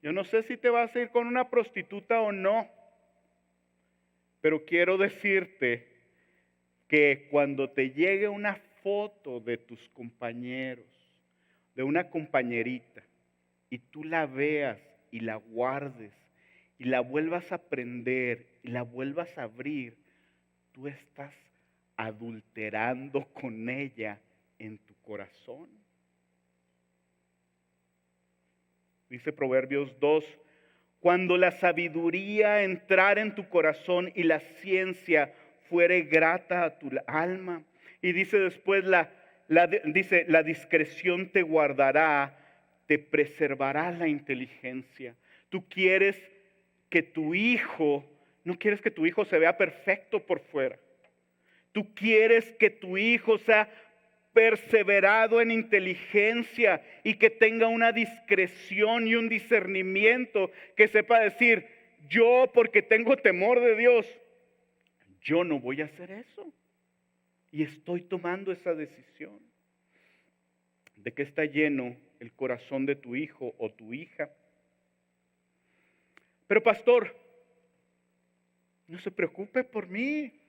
yo no sé si te vas a ir con una prostituta o no, pero quiero decirte que cuando te llegue una foto de tus compañeros, de una compañerita, y tú la veas y la guardes y la vuelvas a prender y la vuelvas a abrir, tú estás adulterando con ella en tu corazón. Dice Proverbios 2, cuando la sabiduría entrara en tu corazón y la ciencia fuere grata a tu alma. Y dice después, dice, la discreción te guardará, te preservará la inteligencia. Tú quieres que tu hijo, no quieres que tu hijo se vea perfecto por fuera. Tú quieres que tu hijo sea perseverado en inteligencia y que tenga una discreción y un discernimiento, que sepa decir, yo porque tengo temor de Dios, yo no voy a hacer eso. Y estoy tomando esa decisión. ¿De qué está lleno el corazón de tu hijo o tu hija? Pero pastor, no se preocupe por mí.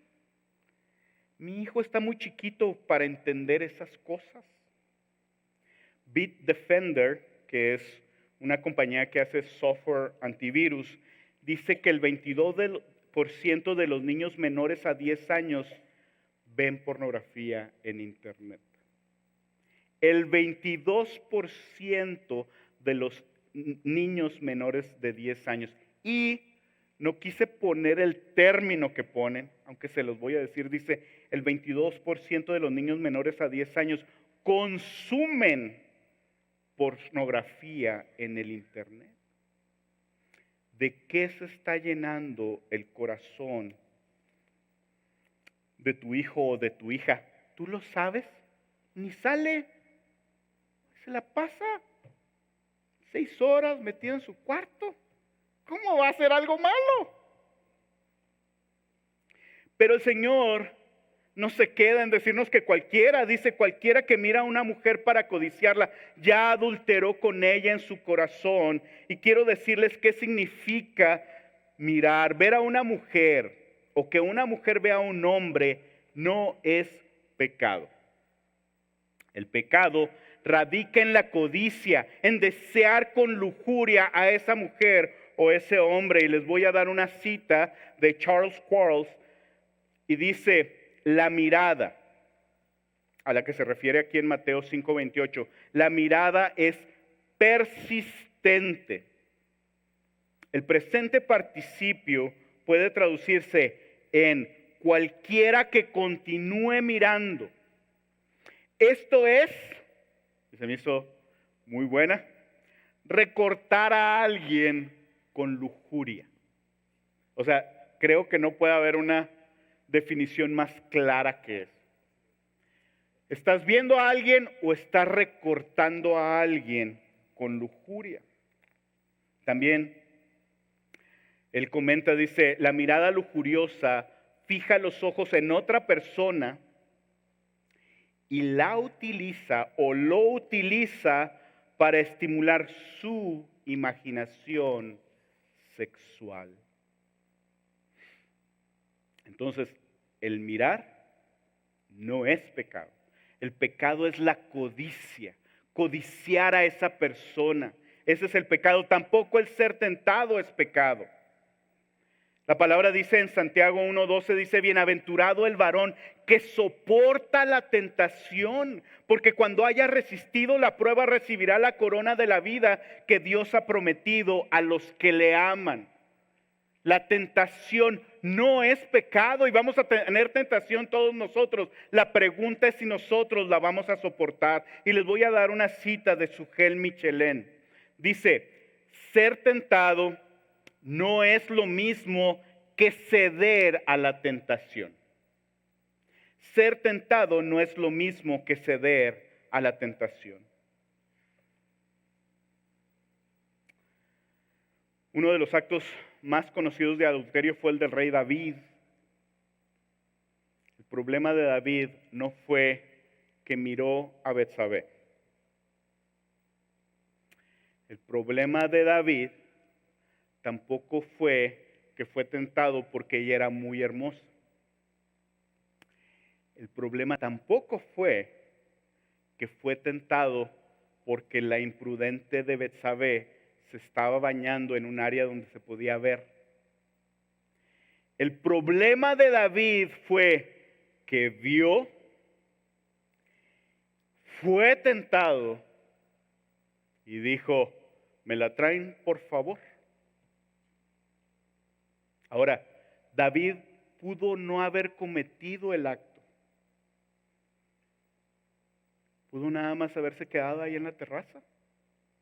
Mi hijo está muy chiquito para entender esas cosas. Bitdefender, que es una compañía que hace software antivirus, dice que el 22% de los niños menores a 10 años ven pornografía en internet. El 22% de los niños menores de 10 años. Y no quise poner el término que ponen, aunque se los voy a decir, dice el 22% de los niños menores a 10 años consumen pornografía en el internet. ¿De qué se está llenando el corazón de tu hijo o de tu hija? ¿Tú lo sabes? Ni sale. Se la pasa 6 horas metido en su cuarto. ¿Cómo va a hacer algo malo? Pero el Señor no se queda en decirnos que cualquiera, dice cualquiera que mira a una mujer para codiciarla, ya adulteró con ella en su corazón. Y quiero decirles qué significa mirar, ver a una mujer o que una mujer vea a un hombre no es pecado. El pecado radica en la codicia, en desear con lujuria a esa mujer o ese hombre. Y les voy a dar una cita de Charles Quarles y dice: la mirada, a la que se refiere aquí en Mateo 5:28, la mirada es persistente. El presente participio puede traducirse en cualquiera que continúe mirando. Esto es, y se me hizo muy buena, recortar a alguien con lujuria. O sea, creo que no puede haber una definición más clara que es. ¿Estás viendo a alguien o estás recortando a alguien con lujuria? También él comenta, dice, la mirada lujuriosa fija los ojos en otra persona y la utiliza o lo utiliza para estimular su imaginación sexual. Entonces, el mirar no es pecado. El pecado es la codicia, codiciar a esa persona. Ese es el pecado. Tampoco el ser tentado es pecado. La palabra dice en Santiago 1:12, dice, bienaventurado el varón que soporta la tentación, porque cuando haya resistido la prueba recibirá la corona de la vida que Dios ha prometido a los que le aman. La tentación no es pecado y vamos a tener tentación todos nosotros. La pregunta es si nosotros la vamos a soportar. Y les voy a dar una cita de Sugel Michelén. Dice, ser tentado no es lo mismo que ceder a la tentación. Ser tentado no es lo mismo que ceder a la tentación. Uno de los actos más conocidos de adulterio fue el del rey David. El problema de David no fue que miró a Betsabé. El problema de David tampoco fue que fue tentado porque ella era muy hermosa. El problema tampoco fue que fue tentado porque la imprudente de Betsabé se estaba bañando en un área donde se podía ver. El problema de David fue que vio, fue tentado y dijo, ¿me la traen por favor? Ahora, David pudo no haber cometido el acto. Pudo nada más haberse quedado ahí en la terraza.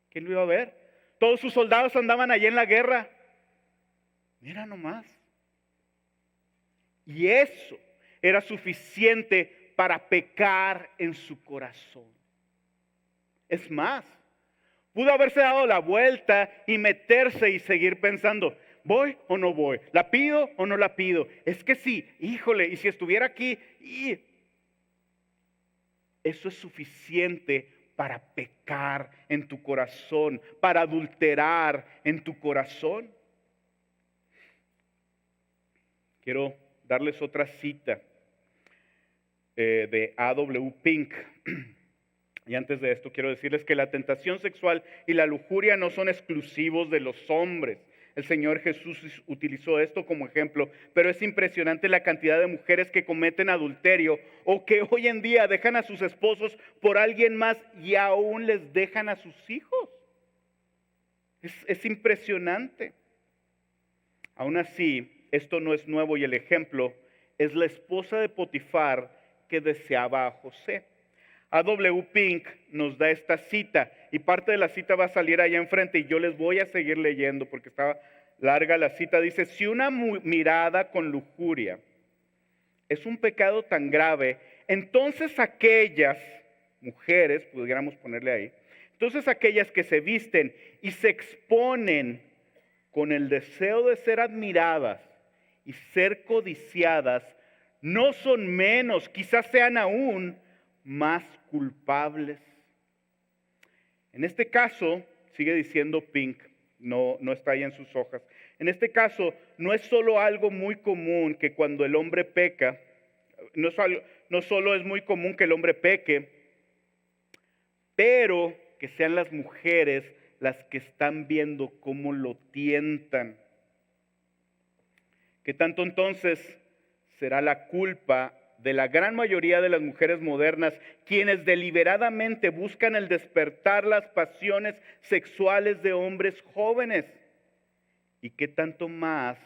¿Quién lo iba a ver? Todos sus soldados andaban allí en la guerra. Mira nomás. Y eso era suficiente para pecar en su corazón. Es más, pudo haberse dado la vuelta y meterse y seguir pensando, ¿voy o no voy? ¿La pido o no la pido? Es que sí, híjole, y si estuviera aquí, eso es suficiente para pecar en tu corazón, para adulterar en tu corazón. Quiero darles otra cita de A.W. Pink. Y antes de esto quiero decirles que la tentación sexual y la lujuria no son exclusivos de los hombres. El Señor Jesús utilizó esto como ejemplo, pero es impresionante la cantidad de mujeres que cometen adulterio o que hoy en día dejan a sus esposos por alguien más y aún les dejan a sus hijos. Es impresionante. Aún así, esto no es nuevo y el ejemplo es la esposa de Potifar que deseaba a José. A.W. Pink nos da esta cita y parte de la cita va a salir allá enfrente y yo les voy a seguir leyendo porque estaba larga la cita. Dice, si una mirada con lujuria es un pecado tan grave, entonces aquellas mujeres, pudiéramos ponerle ahí, entonces aquellas que se visten y se exponen con el deseo de ser admiradas y ser codiciadas, no son menos, quizás sean aún más culpables. En este caso, sigue diciendo Pink, no está ahí en sus hojas. En este caso, no es solo algo muy común que cuando el hombre peca, no solo es muy común que el hombre peque, pero que sean las mujeres las que están viendo cómo lo tientan. ¿Qué tanto entonces será la culpa de la gran mayoría de las mujeres modernas, quienes deliberadamente buscan el despertar las pasiones sexuales de hombres jóvenes? ¿Y qué tanto más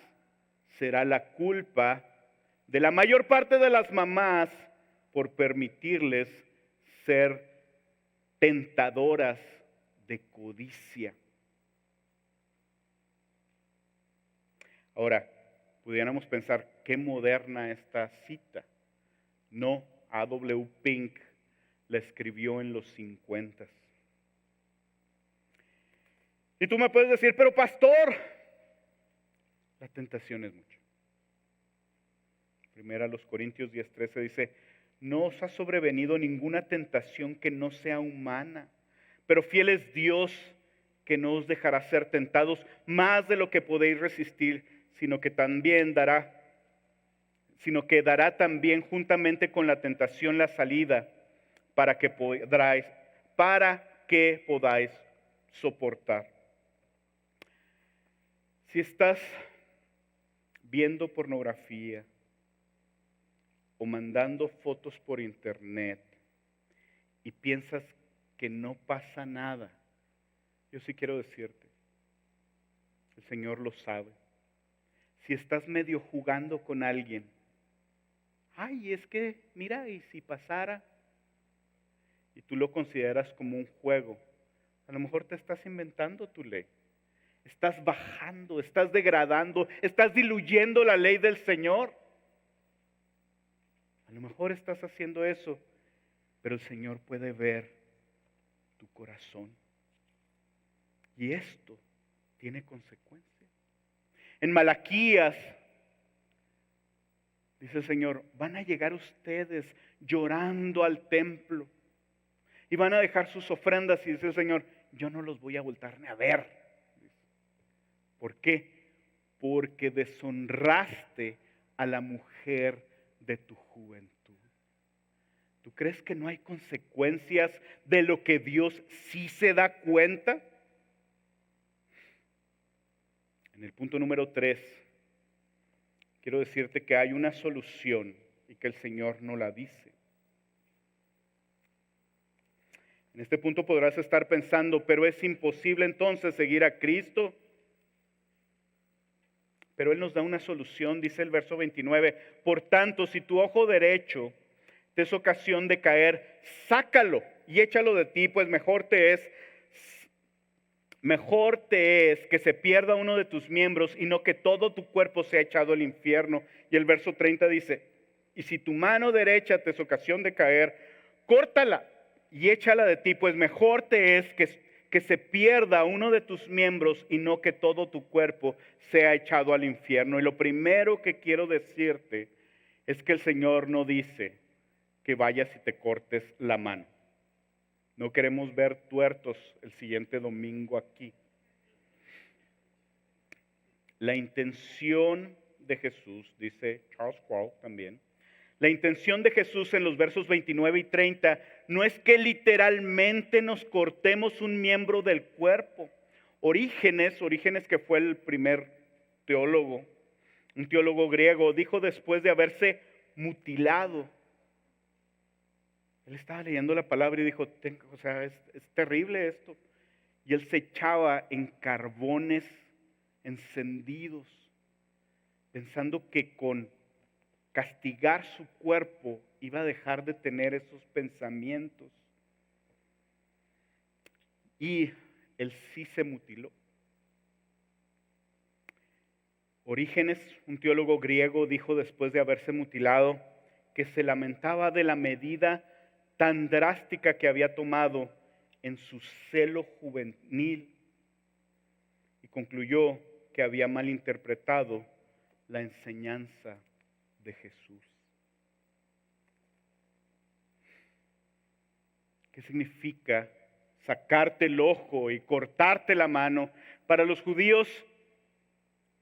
será la culpa de la mayor parte de las mamás por permitirles ser tentadoras de codicia? Ahora, pudiéramos pensar, qué moderna esta cita. No, A.W. Pink la escribió en los 50. Y tú me puedes decir, pero pastor, la tentación es mucha. Primera a los Corintios 10:13 dice, no os ha sobrevenido ninguna tentación que no sea humana, pero fiel es Dios que no os dejará ser tentados más de lo que podéis resistir, sino que dará también juntamente con la tentación la salida para que podáis soportar. Si estás viendo pornografía o mandando fotos por internet y piensas que no pasa nada, yo sí quiero decirte, el Señor lo sabe. Si estás medio jugando con alguien, ay, es que, mira, y si pasara, y tú lo consideras como un juego, a lo mejor te estás inventando tu ley. Estás bajando, estás degradando, estás diluyendo la ley del Señor. A lo mejor estás haciendo eso, pero el Señor puede ver tu corazón. Y esto tiene consecuencias. En Malaquías dice el Señor, van a llegar ustedes llorando al templo y van a dejar sus ofrendas y dice el Señor, yo no los voy a voltar ni a ver. ¿Por qué? Porque deshonraste a la mujer de tu juventud. ¿Tú crees que no hay consecuencias de lo que Dios sí se da cuenta? En el punto número 3, quiero decirte que hay una solución y que el Señor no la dice. En este punto podrás estar pensando, pero es imposible entonces seguir a Cristo. Pero Él nos da una solución, dice el verso 29. Por tanto, si tu ojo derecho te es ocasión de caer, sácalo y échalo de ti, pues mejor te es que se pierda uno de tus miembros y no que todo tu cuerpo sea echado al infierno. Y el verso 30 dice, y si tu mano derecha te es ocasión de caer, córtala y échala de ti, pues mejor te es que se pierda uno de tus miembros y no que todo tu cuerpo sea echado al infierno. Y lo primero que quiero decirte es que el Señor no dice que vayas y te cortes la mano. No queremos ver tuertos el siguiente domingo aquí. La intención de Jesús, dice Charles Sproul también, La intención de Jesús en los versos 29 y 30 no es que literalmente nos cortemos un miembro del cuerpo. Orígenes que fue el primer teólogo, un teólogo griego, dijo después de haberse mutilado. Él estaba leyendo la palabra y dijo, es terrible esto. Y él se echaba en carbones encendidos, pensando que con castigar su cuerpo iba a dejar de tener esos pensamientos. Y él sí se mutiló. Orígenes, un teólogo griego, dijo después de haberse mutilado que se lamentaba de la medida tan drástica que había tomado en su celo juvenil y concluyó que había malinterpretado la enseñanza de Jesús. ¿Qué significa sacarte el ojo y cortarte la mano? Para los judíos,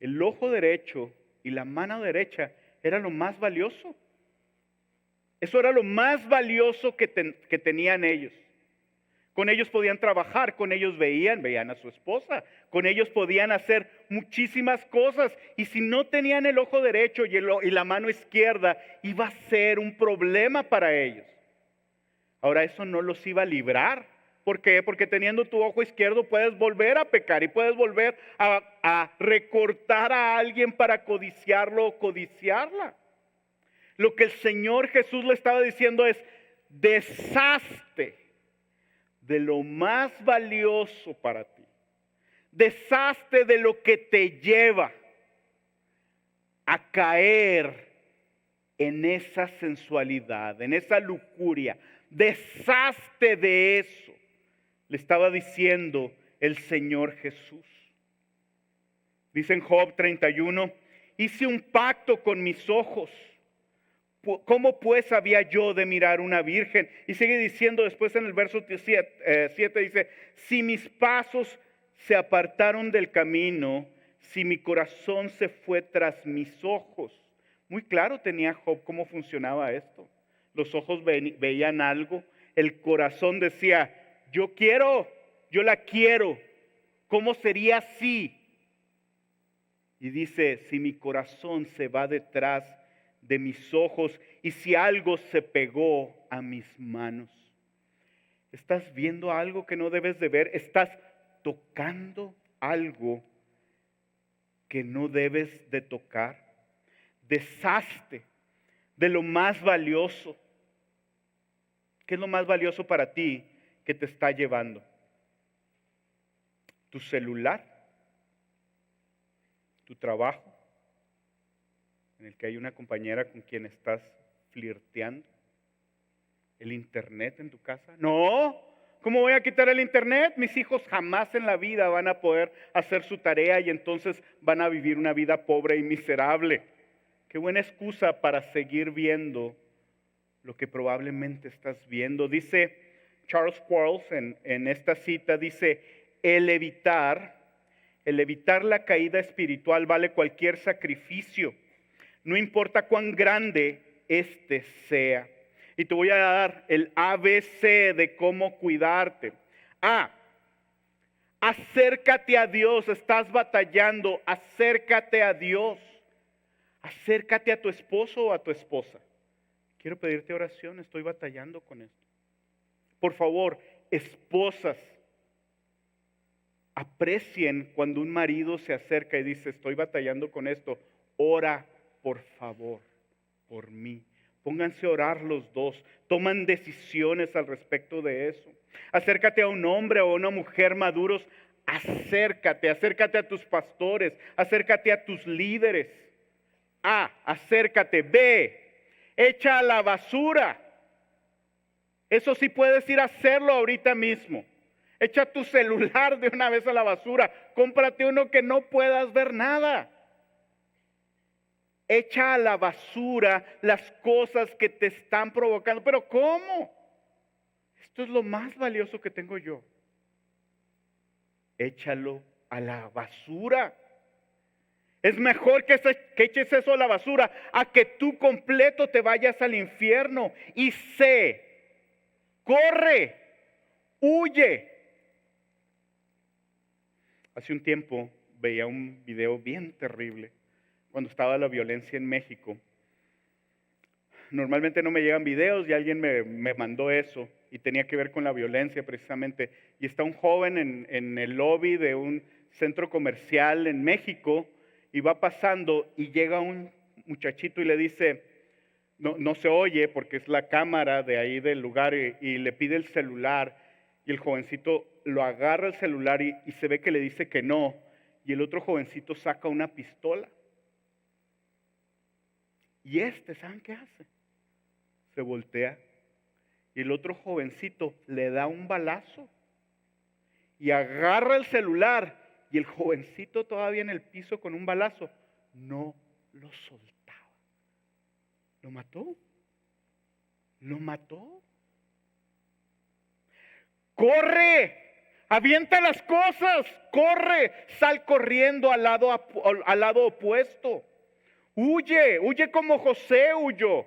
el ojo derecho y la mano derecha era lo más valioso. Eso era lo más valioso que tenían ellos. Con ellos podían trabajar, con ellos veían a su esposa, con ellos podían hacer muchísimas cosas. Y si no tenían el ojo derecho y la mano izquierda, iba a ser un problema para ellos. Ahora eso no los iba a librar. ¿Por qué? Porque teniendo tu ojo izquierdo puedes volver a pecar y puedes volver a recortar a alguien para codiciarlo o codiciarla. Lo que el Señor Jesús le estaba diciendo es, deshazte de lo más valioso para ti. Deshazte de lo que te lleva a caer en esa sensualidad, en esa lujuria. Deshazte de eso. Le estaba diciendo el Señor Jesús. Dice en Job 31, hice un pacto con mis ojos. ¿Cómo pues había yo de mirar una virgen? Y sigue diciendo después en el verso 7, dice, si mis pasos se apartaron del camino, si mi corazón se fue tras mis ojos. Muy claro tenía Job cómo funcionaba esto. Los ojos veían algo, el corazón decía, yo la quiero. ¿Cómo sería así? Y dice, si mi corazón se va detrás de mis ojos y si algo se pegó a mis manos. ¿Estás viendo algo que no debes de ver? ¿Estás tocando algo que no debes de tocar? Deshazte de lo más valioso. ¿Qué es lo más valioso para ti que te está llevando? ¿Tu celular? ¿Tu trabajo? En el que hay una compañera con quien estás flirteando. ¿El internet en tu casa? No, ¿cómo voy a quitar el internet? Mis hijos jamás en la vida van a poder hacer su tarea y entonces van a vivir una vida pobre y miserable. Qué buena excusa para seguir viendo lo que probablemente estás viendo. Dice Charles Quarles en esta cita, dice, el evitar la caída espiritual vale cualquier sacrificio. No importa cuán grande este sea. Y te voy a dar el ABC de cómo cuidarte. Acércate a Dios. Estás batallando. Acércate a Dios. Acércate a tu esposo o a tu esposa. Quiero pedirte oración. Estoy batallando con esto. Por favor, esposas, aprecien cuando un marido se acerca y dice, estoy batallando con esto. Ora, por favor, por mí. Pónganse a orar los dos. Toman decisiones al respecto de eso. Acércate a un hombre o a una mujer maduros. Acércate a tus pastores. Acércate a tus líderes. Acércate. B, echa a la basura. Eso sí puedes ir a hacerlo ahorita mismo. Echa tu celular de una vez a la basura. Cómprate uno que no puedas ver nada. Echa a la basura las cosas que te están provocando. ¿Pero cómo? Esto es lo más valioso que tengo yo. Échalo a la basura. Es mejor que eches eso a la basura a que tú completo te vayas al infierno. Y corre, huye. Hace un tiempo veía un video bien terrible cuando estaba la violencia en México. Normalmente no me llegan videos y alguien me mandó eso y tenía que ver con la violencia precisamente. Y está un joven en el lobby de un centro comercial en México y va pasando y llega un muchachito y le dice, no se oye porque es la cámara de ahí del lugar y le pide el celular y el jovencito lo agarra el celular y se ve que le dice que no y el otro jovencito saca una pistola. Y ¿saben qué hace? Se voltea y el otro jovencito le da un balazo y agarra el celular y el jovencito todavía en el piso con un balazo no lo soltaba. Lo mató. Lo mató. Corre, avienta las cosas, corre, sal corriendo al lado opuesto. Huye como José huyó.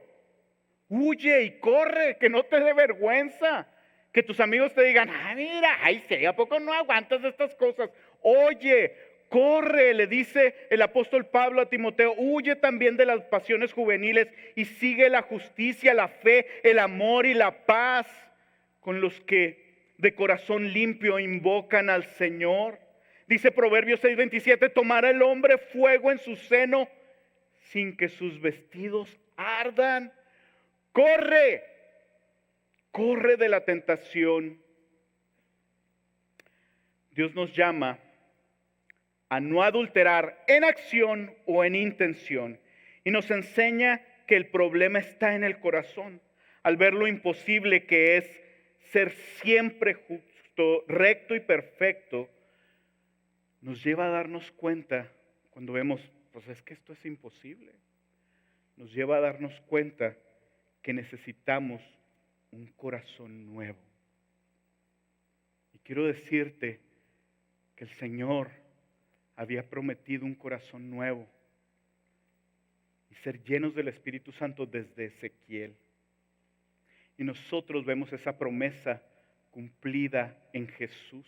Huye y corre, que no te dé vergüenza. Que tus amigos te digan, mira, ay, sí, ¿a poco no aguantas estas cosas? Oye, corre, le dice el apóstol Pablo a Timoteo, huye también de las pasiones juveniles y sigue la justicia, la fe, el amor y la paz con los que de corazón limpio invocan al Señor. Dice Proverbios 6:27, tomará el hombre fuego en su seno sin que sus vestidos ardan. Corre de la tentación. Dios nos llama a no adulterar en acción o en intención. Y nos enseña que el problema está en el corazón. Al ver lo imposible que es ser siempre justo, recto y perfecto, nos lleva a darnos cuenta cuando vemos, pues es que esto es imposible. Nos lleva a darnos cuenta que necesitamos un corazón nuevo. Y quiero decirte que el Señor había prometido un corazón nuevo y ser llenos del Espíritu Santo desde Ezequiel. Y nosotros vemos esa promesa cumplida en Jesús.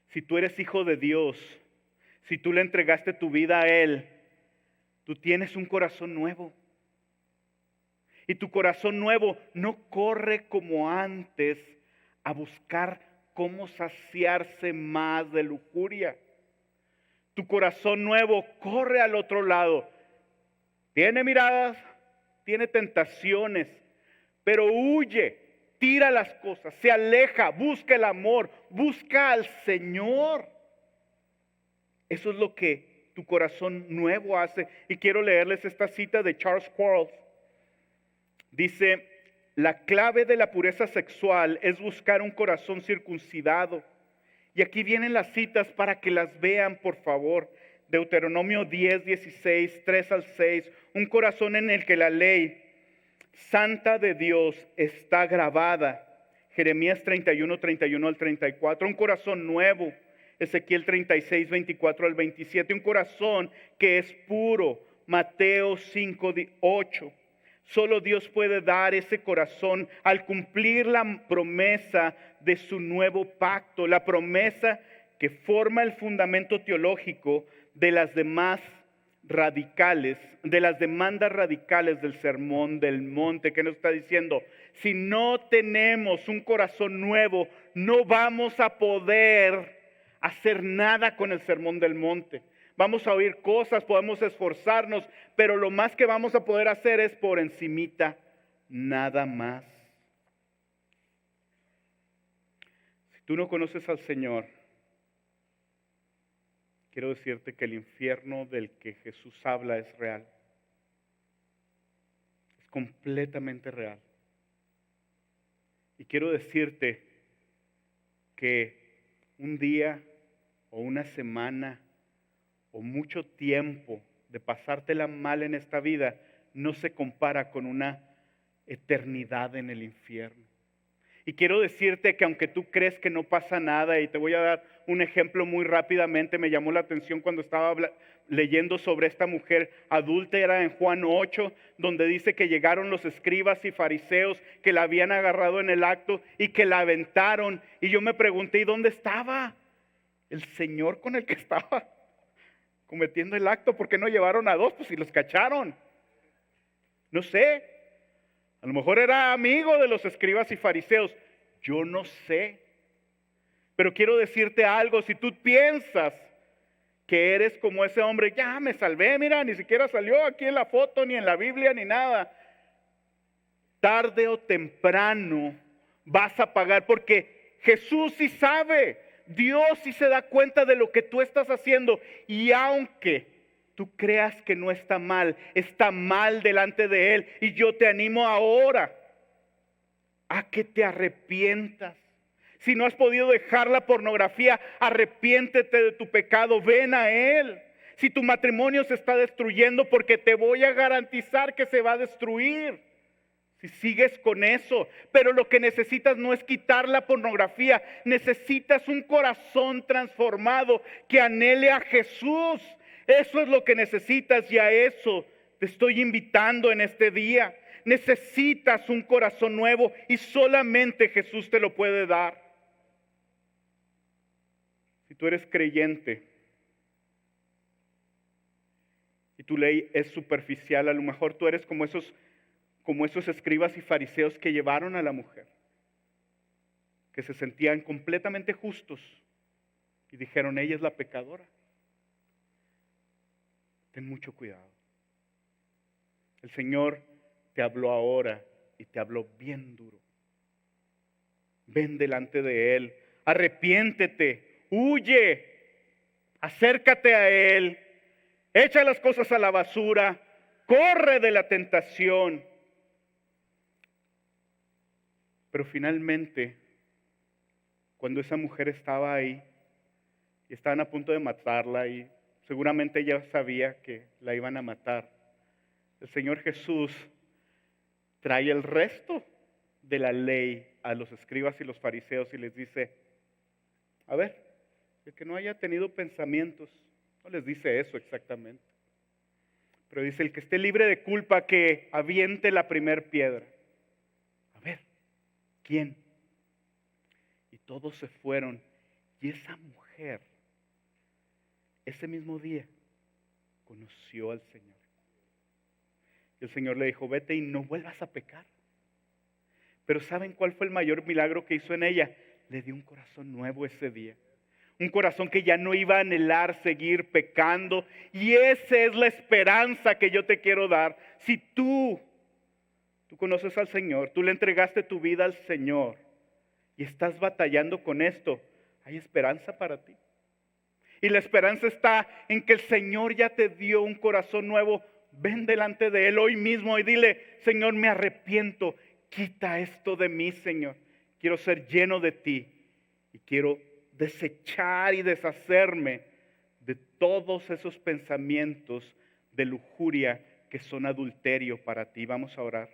Si tú eres hijo de Dios, si tú le entregaste tu vida a Él, tú tienes un corazón nuevo. Y tu corazón nuevo no corre como antes a buscar cómo saciarse más de lujuria. Tu corazón nuevo corre al otro lado. Tiene miradas, tiene tentaciones, pero huye, tira las cosas, se aleja, busca el amor, busca al Señor. Eso es lo que tu corazón nuevo hace. Y quiero leerles esta cita de Charles Quarles. Dice, la clave de la pureza sexual es buscar un corazón circuncidado. Y aquí vienen las citas para que las vean, por favor. Deuteronomio 10:16, 3 al 6. Un corazón en el que la ley santa de Dios está grabada. Jeremías 31 al 34. Un corazón nuevo. Ezequiel 36, 24 al 27. Un corazón que es puro. Mateo 5:8. Solo Dios puede dar ese corazón al cumplir la promesa de su nuevo pacto, la promesa que forma el fundamento teológico de las demás radicales, de las demandas radicales del Sermón del Monte, que nos está diciendo, si no tenemos un corazón nuevo, no vamos a poder hacer nada con el Sermón del Monte. Vamos a oír cosas, podemos esforzarnos, pero lo más que vamos a poder hacer es por encimita, nada más. Si tú no conoces al Señor, quiero decirte que el infierno del que Jesús habla es real. Es completamente real. Y quiero decirte que un día o una semana o mucho tiempo de pasártela mal en esta vida no se compara con una eternidad en el infierno. Y quiero decirte que aunque tú crees que no pasa nada, y te voy a dar un ejemplo muy rápidamente, me llamó la atención cuando estaba leyendo sobre esta mujer adúltera en Juan 8, donde dice que llegaron los escribas y fariseos que la habían agarrado en el acto y que la aventaron. Y yo me pregunté, ¿y dónde estaba el Señor con el que estaba cometiendo el acto? ¿Por qué no llevaron a dos? Pues si los cacharon. No sé, a lo mejor era amigo de los escribas y fariseos, yo no sé. Pero quiero decirte algo, si tú piensas que eres como ese hombre, ya me salvé, mira, ni siquiera salió aquí en la foto, ni en la Biblia, ni nada. Tarde o temprano vas a pagar, porque Jesús sí sabe, Dios sí se da cuenta de lo que tú estás haciendo. Y aunque tú creas que no está mal delante de Él. Y yo te animo ahora a que te arrepientas. Si no has podido dejar la pornografía, arrepiéntete de tu pecado, ven a Él. Si tu matrimonio se está destruyendo, porque te voy a garantizar que se va a destruir si sigues con eso. Pero lo que necesitas no es quitar la pornografía, necesitas un corazón transformado que anhele a Jesús. Eso es lo que necesitas, y a eso te estoy invitando en este día. Necesitas un corazón nuevo y solamente Jesús te lo puede dar. Si tú eres creyente y tu ley es superficial, a lo mejor tú eres como esos escribas y fariseos que llevaron a la mujer, que se sentían completamente justos y dijeron, ella es la pecadora. Ten mucho cuidado. El Señor te habló ahora y te habló bien duro. Ven delante de Él, arrepiéntete. Huye, acércate a Él, echa las cosas a la basura, corre de la tentación. Pero finalmente, cuando esa mujer estaba ahí y estaban a punto de matarla, y seguramente ella sabía que la iban a matar, el Señor Jesús trae el resto de la ley a los escribas y los fariseos y les dice, a ver, el que no haya tenido pensamientos, no les dice eso exactamente, pero dice, el que esté libre de culpa que aviente la primer piedra. A ver, ¿quién? Y todos se fueron, y esa mujer, ese mismo día, conoció al Señor. Y el Señor le dijo, vete y no vuelvas a pecar. Pero ¿saben cuál fue el mayor milagro que hizo en ella? Le dio un corazón nuevo ese día. Un corazón que ya no iba a anhelar seguir pecando. Y esa es la esperanza que yo te quiero dar. Si tú conoces al Señor, tú le entregaste tu vida al Señor y estás batallando con esto, hay esperanza para ti. Y la esperanza está en que el Señor ya te dio un corazón nuevo. Ven delante de Él hoy mismo y dile, Señor, me arrepiento. Quita esto de mí, Señor. Quiero ser lleno de ti y quiero desechar y deshacerme de todos esos pensamientos de lujuria que son adulterio para ti. Vamos a orar.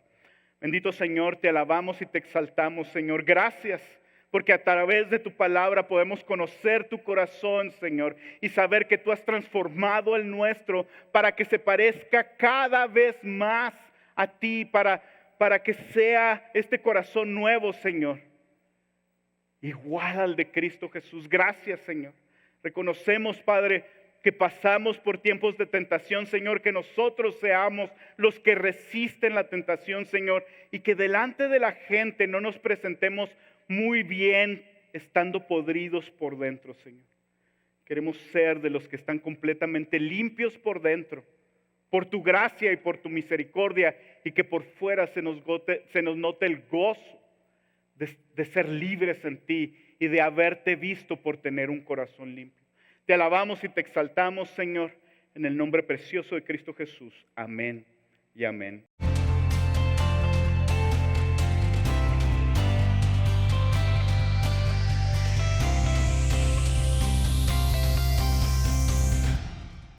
Bendito Señor, te alabamos y te exaltamos, Señor. Gracias, porque a través de tu palabra podemos conocer tu corazón, Señor, y saber que tú has transformado el nuestro para que se parezca cada vez más a ti, para que sea este corazón nuevo, Señor, igual al de Cristo Jesús. Gracias, Señor. Reconocemos, Padre, que pasamos por tiempos de tentación, Señor, que nosotros seamos los que resisten la tentación, Señor, y que delante de la gente no nos presentemos muy bien estando podridos por dentro, Señor. Queremos ser de los que están completamente limpios por dentro, por tu gracia y por tu misericordia, y que por fuera se nos note el gozo de ser libres en ti y de haberte visto por tener un corazón limpio. Te alabamos y te exaltamos, Señor, en el nombre precioso de Cristo Jesús. Amén y amén.